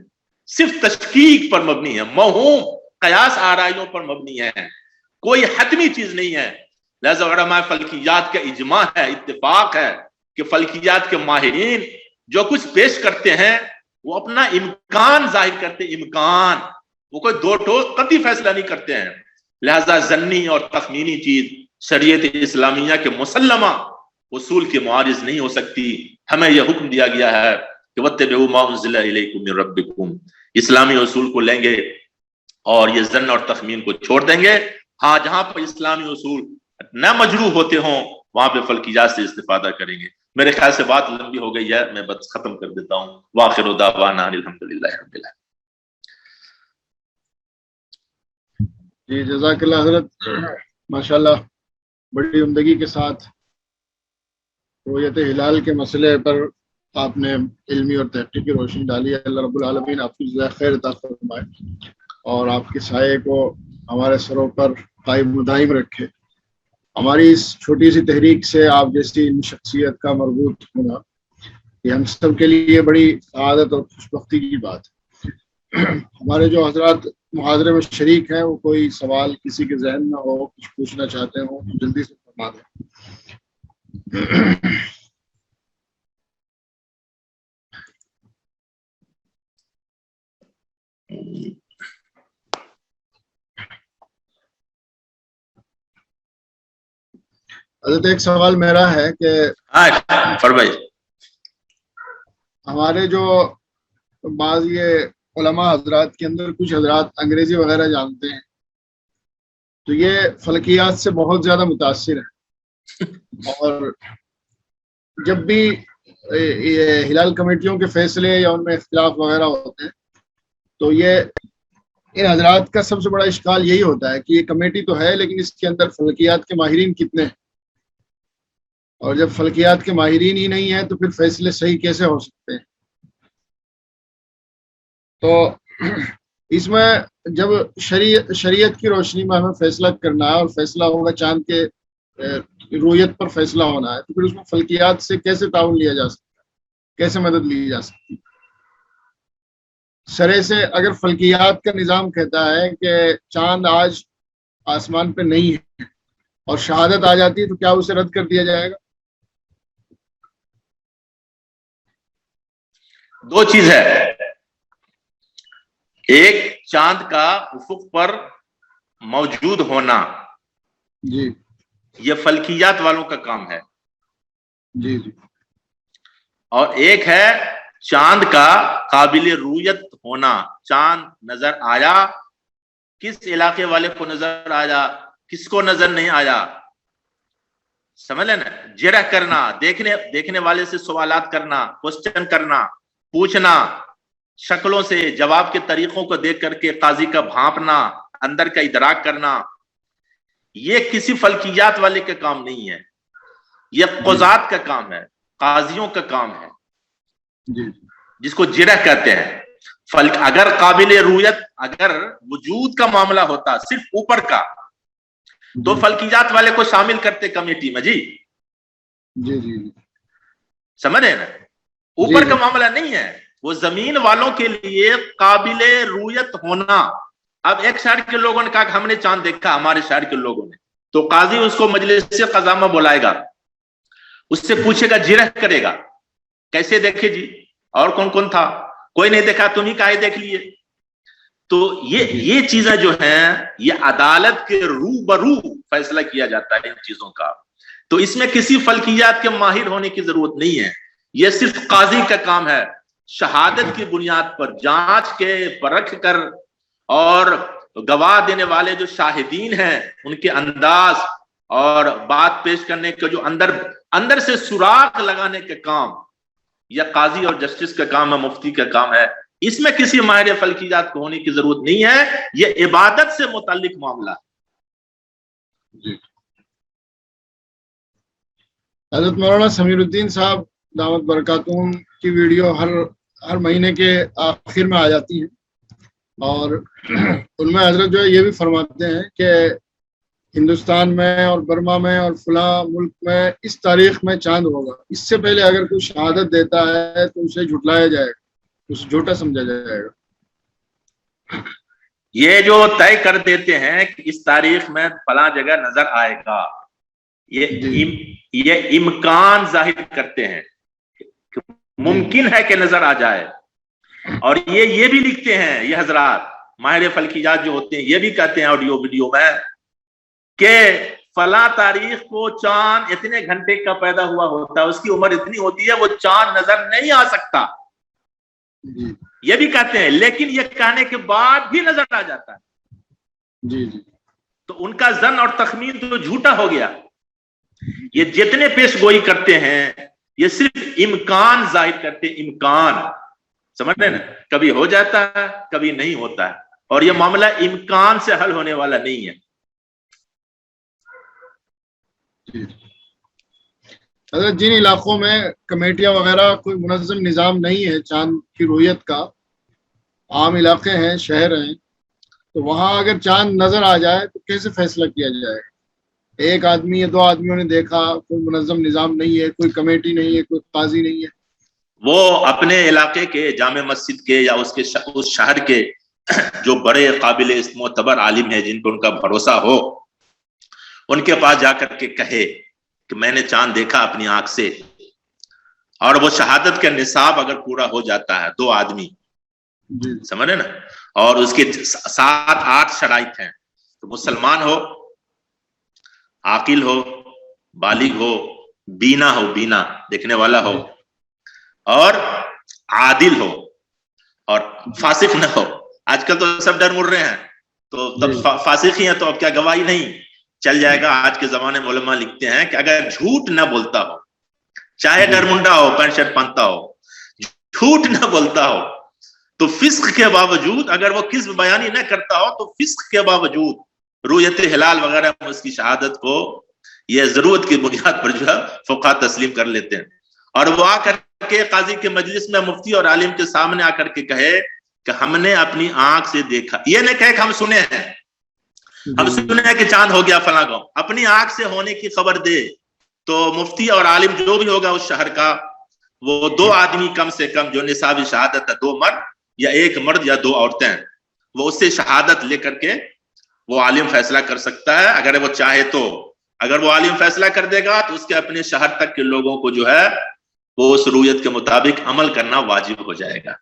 صرف تشکیک پر مبنی ہے، موہوم قیاس آرائیوں پر مبنی ہے، کوئی حتمی چیز نہیں ہے۔ لہذا علماء فلکیات کا اجماع ہے، اتفاق ہے کہ فلکیات کے ماہرین جو کچھ پیش کرتے ہیں وہ اپنا امکان ظاہر کرتے، امکان، وہ کوئی دو ٹوک قطعی فیصلہ نہیں کرتے ہیں۔ لہذا ظنی اور تخمینی چیز شریعت اسلامیہ کے مسلمہ اصول کے معارض نہیں ہو سکتی۔ ہمیں یہ حکم دیا گیا ہے کہ وَاتَّبِعُوا مَا أُنزِلَ إِلَيْكُم مِّن رَبِّكُم، اسلامی اصول کو لیں گے اور یہ ظن اور تخمین کو چھوڑ دیں گے۔ ہاں جہاں پر اسلامی اصول نہ مجروح ہوتے ہوں وہاں پہ فلکیات سے استفادہ کریں گے۔ میرے خیال سے بات لمبی ہو گئی ہے، میں بس ختم کر دیتا ہوں۔ وآخر دعوانا الحمدللہ رب العالمین۔ جی جزاک اللہ حضرت، ماشاءاللہ بڑی عمدگی کے ساتھ رؤیت ہلال کے مسئلے پر آپ نے علمی اور تحقیقی روشنی ڈالی ہے. اللہ رب العالمین آپ کی جزائے خیر عطا فرمائے اور آپ کے سائے کو ہمارے سروں پر قائم و دائم رکھے. ہماری اس چھوٹی سی تحریک سے آپ جیسی شخصیت کا مربوط ہونا یہ ہم سب کے لیے بڑی سعادت اور خوش بختی کی بات ہے. ہمارے جو حضرات محاضرے میں شریک ہیں وہ کوئی سوال کسی کے ذہن میں ہو, کچھ پوچھنا چاہتے ہوں تو جلدی سے فرما دیں. حضرت ایک سوال میرا ہے کہ فرمائیے. ہمارے جو بعض یہ علماء حضرات کے اندر کچھ حضرات انگریزی وغیرہ جانتے ہیں تو یہ فلکیات سے بہت زیادہ متاثر ہیں, اور جب بھی یہ ہلال کمیٹیوں کے فیصلے یا ان میں اختلاف وغیرہ ہوتے ہیں تو یہ ان حضرات کا سب سے بڑا اشکال یہی ہوتا ہے کہ یہ کمیٹی تو ہے لیکن اس کے اندر فلکیات کے ماہرین کتنے ہیں, اور جب فلکیات کے ماہرین ہی نہیں ہیں تو پھر فیصلے صحیح کیسے ہو سکتے ہیں. تو اس میں جب شریعت کی روشنی میں ہمیں فیصلہ کرنا ہے اور فیصلہ ہوگا چاند کے رویت پر فیصلہ ہونا ہے تو پھر اس میں فلکیات سے کیسے تعاون لیا جا سکتا ہے, کیسے مدد لی جا سکتی ہے. سرے سے اگر فلکیات کا نظام کہتا ہے کہ چاند آج آسمان پہ نہیں ہے اور شہادت آ جاتی ہے تو کیا اسے رد کر دیا جائے گا؟ دو چیز ہے, ایک چاند کا افق پر موجود ہونا جی یہ فلکیات والوں کا کام ہے, جی جی, اور ایک ہے چاند کا قابل رویت ہونا. چاند نظر آیا, کس علاقے والے کو نظر آیا, کس کو نظر نہیں آیا, سمجھ لیں نا. جرح کرنا, دیکھنے والے سے سوالات کرنا, کوسچن کرنا, پوچھنا, شکلوں سے جواب کے طریقوں کو دیکھ کر کے قاضی کا بھانپنا, اندر کا ادراک کرنا, یہ کسی فلکیات والے کا کام نہیں ہے, یہ قضات کا کام ہے, قاضیوں کا کام ہے جس کو جرح کہتے ہیں. اگر قابل رویت, اگر وجود کا معاملہ ہوتا صرف اوپر کا تو فلکیات والے کو شامل کرتے کمیٹی میں. جی جی جی, سمجھے نا, اوپر کا معاملہ نہیں ہے, وہ زمین والوں کے لیے قابل رویت ہونا. اب ایک شہر کے لوگوں نے کہا کہ ہم نے چاند دیکھا, ہمارے شہر کے لوگوں نے, تو قاضی اس کو مجلس سے قضا میں بلائے گا, اس سے پوچھے گا, جرح کرے گا, کیسے دیکھے جی, اور کون کون تھا, کوئی نہیں دیکھا, تم ہی کہے دیکھ لیے. تو یہ چیزیں جو ہیں یہ عدالت کے روبرو فیصلہ کیا جاتا ہے ان چیزوں کا. تو اس میں کسی فلکیات کے ماہر ہونے کی ضرورت نہیں ہے, یہ صرف قاضی کا کام ہے. شہادت کی بنیاد پر جانچ کے پرکھ کر اور گواہ دینے والے جو شاہدین ہیں ان کے انداز اور بات پیش کرنے کا جو اندر سے سراغ لگانے کا کام یہ قاضی اور جسٹس کا کام ہے, مفتی کا کام ہے. اس میں کسی ماہر فلکیات کو ہونے کی ضرورت نہیں ہے, یہ عبادت سے متعلق معاملہ ہے. حضرت مولانا سمیر الدین صاحب دامت برکاتہم کی ویڈیو ہر مہینے کے آخر میں آ جاتی ہیں, اور ان میں حضرت جو ہے یہ بھی فرماتے ہیں کہ ہندوستان میں اور برما میں اور فلاں ملک میں اس تاریخ میں چاند ہوگا. اس سے پہلے اگر کوئی شہادت دیتا ہے تو اسے جھٹلایا جائے گا, اسے جھوٹا سمجھا جائے گا. یہ جو طے کر دیتے ہیں کہ اس تاریخ میں فلاں جگہ نظر آئے گا, یہ امکان ظاہر کرتے ہیں, ممکن ہے کہ نظر آ جائے. اور یہ بھی لکھتے ہیں یہ حضرات ماہر فلکیات جو ہوتے ہیں, یہ بھی کہتے ہیں آڈیو ویڈیو میں کہ فلاں تاریخ کو چاند اتنے گھنٹے کا پیدا ہوا ہوتا ہے, اس کی عمر اتنی ہوتی ہے, وہ چاند نظر نہیں آ سکتا. یہ بھی کہتے ہیں, لیکن یہ کہنے کے بعد بھی نظر آ جاتا ہے. تو ان کا ظن اور تخمین تو جھوٹا ہو گیا. یہ جتنے پیش گوئی کرتے ہیں یہ صرف امکان ظاہر کرتے, امکان, سمجھ رہے نا, کبھی ہو جاتا ہے کبھی نہیں ہوتا ہے, اور یہ معاملہ امکان سے حل ہونے والا نہیں ہے. حضرت جن علاقوں میں کمیٹیاں وغیرہ کوئی منظم نظام نہیں ہے چاند کی رویت کا، عام علاقے ہیں، شہر ہیں، تو وہاں اگر چاند نظر آ جائے تو کیسے فیصلہ کیا جائے؟ ایک آدمی یا دو آدمیوں نے دیکھا، کوئی منظم نظام نہیں ہے، کوئی کمیٹی نہیں ہے، کوئی قاضی نہیں ہے. وہ اپنے علاقے کے جامع مسجد کے یا اس شہر کے جو بڑے قابل معتبر عالم ہیں جن کو ان کا بھروسہ ہو، ان کے پاس جا کر کے کہے کہ میں نے چاند دیکھا اپنی آنکھ سے، اور وہ شہادت کا نصاب اگر پورا ہو جاتا ہے، 2 آدمی سمجھ رہے نا، اور اس کے 7-8 شرائط ہیں، تو مسلمان ہو، عاقل ہو، بالغ ہو، بینا دیکھنے والا ہو، اور عادل ہو، اور فاسق نہ ہو. آج کل تو سب ڈر مر رہے ہیں، تو تب فاسق ہی ہیں تو اب کیا گواہی نہیں چل جائے گا. آج کے زمانے میں علماء لکھتے ہیں کہ اگر جھوٹ نہ بولتا ہو، چاہے ڈر منڈا ہو، پینٹ شرٹ پہنتا ہو، جھوٹ نہ بولتا ہو، تو فسق کے باوجود اگر وہ کذب بیانی نہ کرتا ہو تو فسق کے باوجود رؤیت ہلال وغیرہ میں اس کی شہادت کو یہ ضرورت کی بنیاد پر جو ہے فقہا تسلیم کر لیتے ہیں. اور وہ آ کر کے قاضی کے مجلس میں مفتی اور عالم کے سامنے آ کر کے کہے کہ ہم نے اپنی آنکھ سے دیکھا. یہ نہ کہے کہ ہم سنے ہیں، ہم سنے ہیں کہ چاند ہو گیا فلاں گاؤں، اپنی آنکھ سے ہونے کی خبر دے. تو مفتی اور عالم جو بھی ہوگا اس شہر کا، وہ 2 آدمی کم سے کم جو نصابی شہادت ہے، 2 مرد یا 1 مرد یا 2 عورتیں، وہ اس سے شہادت لے کر کے وہ عالم فیصلہ کر سکتا ہے اگر وہ چاہے تو. اگر وہ عالم فیصلہ کر دے گا تو اس کے اپنے شہر تک کے لوگوں کو جو ہے وہ اس رویت کے مطابق عمل کرنا واجب ہو جائے گا.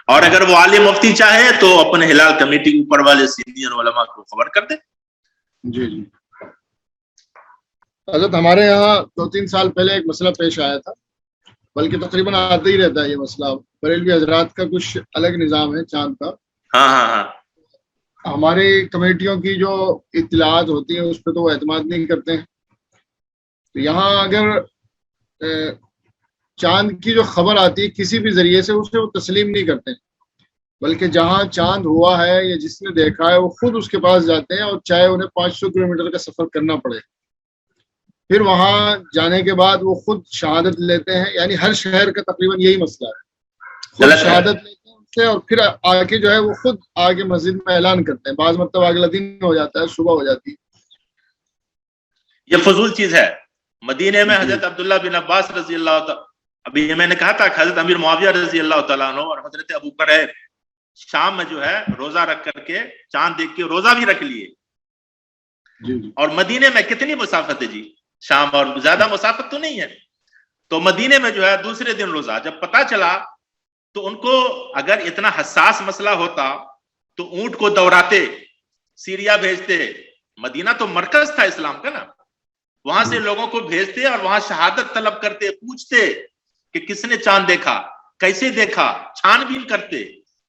اور اگر وہ عالم مفتی چاہے تو اپنے ہلال کمیٹی اوپر والے سینئر علماء کو خبر کر دے. جی حضرت ہمارے یہاں 2-3 سال پہلے ایک مسئلہ پیش آیا تھا، بلکہ تقریباً آتا ہی رہتا ہے یہ مسئلہ. بریلوی حضرات کا کچھ الگ نظام ہے چاند کا. ہاں ہماری کمیٹیوں کی جو اطلاعات ہوتی ہیں اس پہ تو وہ اعتماد نہیں کرتے ہیں. تو یہاں اگر چاند کی جو خبر آتی ہے کسی بھی ذریعے سے، اسے وہ تسلیم نہیں کرتے، بلکہ جہاں چاند ہوا ہے یا جس نے دیکھا ہے وہ خود اس کے پاس جاتے ہیں، اور چاہے انہیں 500 کلومیٹر کا سفر کرنا پڑے. پھر وہاں جانے کے بعد وہ خود شہادت لیتے ہیں. یعنی ہر شہر کا تقریباً یہی مسئلہ ہے، خود شہادت لیتے ہیں ان سے، اور پھر آ کے جو ہے وہ خود آگے مسجد میں اعلان کرتے ہیں. بعض مرتبہ اگلا دن ہو جاتا ہے، صبح ہو جاتی ہے. یہ فضول چیز ہے. مدینے میں حضرت عبداللہ بن عباس رضی اللہ تعالیٰ، ابھی میں نے کہا تھا کہ حضرت امیر معاویہ رضی اللہ تعالیٰ عنہ اور حضرت ابوبکر شام میں جو ہے روزہ رکھ کر کے چاند دیکھ کے روزہ بھی رکھ لیے. اور مدینے میں کتنی مسافت ہے جی، شام، اور زیادہ مسافت تو نہیں ہے. تو مدینے میں جو ہے دوسرے دن روزہ جب پتا چلا تو ان کو اگر اتنا حساس مسئلہ ہوتا تو اونٹ کو دوڑاتے، سیریا بھیجتے. مدینہ تو مرکز تھا اسلام کا نا، وہاں سے لوگوں کو بھیجتے اور وہاں شہادت طلب کرتے، پوچھتے کہ کس نے چاند دیکھا، کیسے دیکھا، چھان بین کرتے.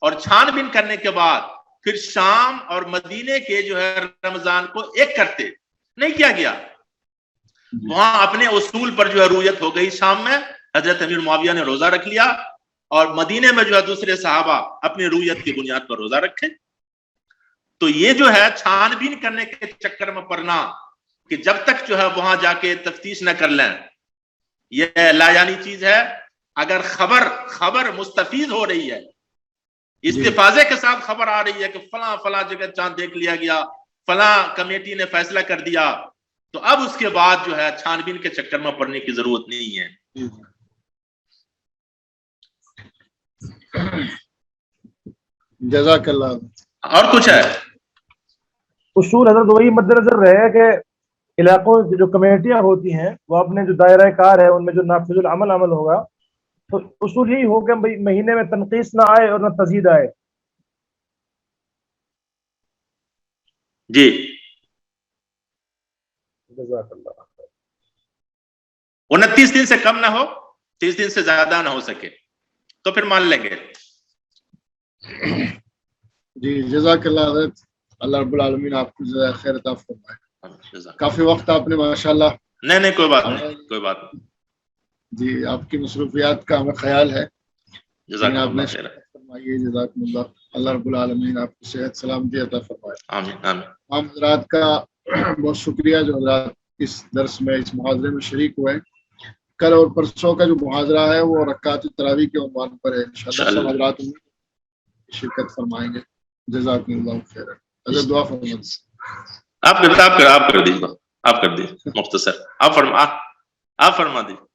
اور چھان بین کرنے کے بعد پھر شام اور مدینے کے جو ہے رمضان کو ایک کرتے. نہیں کیا گیا، وہاں اپنے اصول پر جو ہے رویت ہو گئی. شام میں حضرت امیر معاویہ نے روزہ رکھ لیا، اور مدینے میں جو ہے دوسرے صحابہ اپنی رویت کی بنیاد پر روزہ رکھے. تو یہ جو ہے چھان بین کرنے کے چکر میں پڑنا کہ جب تک جو ہے وہاں جا کے تفتیش نہ کر لیں، یہ لایانی چیز ہے. اگر خبر مستفیض ہو رہی ہے، استفاضے کے ساتھ خبر آ رہی ہے کہ فلاں جگہ چاند دیکھ لیا گیا، فلاں کمیٹی نے فیصلہ کر دیا، تو اب اس کے بعد جو ہے چھان بین کے چکر میں پڑنے کی ضرورت نہیں ہے. جزاک اللہ. اور کچھ ہے اصول حضرت وہی مد نظر رہے کہ علاقوں کی جو کمیٹیاں ہوتی ہیں وہ اپنے جو دائرہ کار ہے ان میں جو نافذ العمل عمل ہوگا، تو اصول یہی ہو کہ مہینے میں تنقیص نہ آئے اور نہ تزید آئے. جی. جزاک اللہ. 29 دن سے کم نہ ہو، 30 دن سے زیادہ نہ ہو سکے تو پھر مان لیں گے. جی جزاک اللہ حضرت. اللہ رب العالمین آپ کو جزائے خیر عطا فرمائے. کافی وقت آپ نے ماشاءاللہ. نہیں کوئی بات نہیں. جی آپ کی مصروفیات کا ہمیں خیال ہے. جزاک اللہ خیر. جزاکم اللہ. اللہ رب العالمین آپ کو صحت سلامتی عطا فرمائے. آمین آمین. ہم حضرات کا بہت شکریہ جو حضرات اس درس میں اس محاضرے میں شریک ہوئے. کل اور پرسوں کا جو محاضرہ ہے وہ رکعت تراویح کے عنوان پر ہے. انشاءاللہ سب حضرات شرکت فرمائیں گے. جزاکم اللہ خیر. حضرت دعا فرمائیں. آپ کر دیجیے مختصر آپ فرما دیجیے.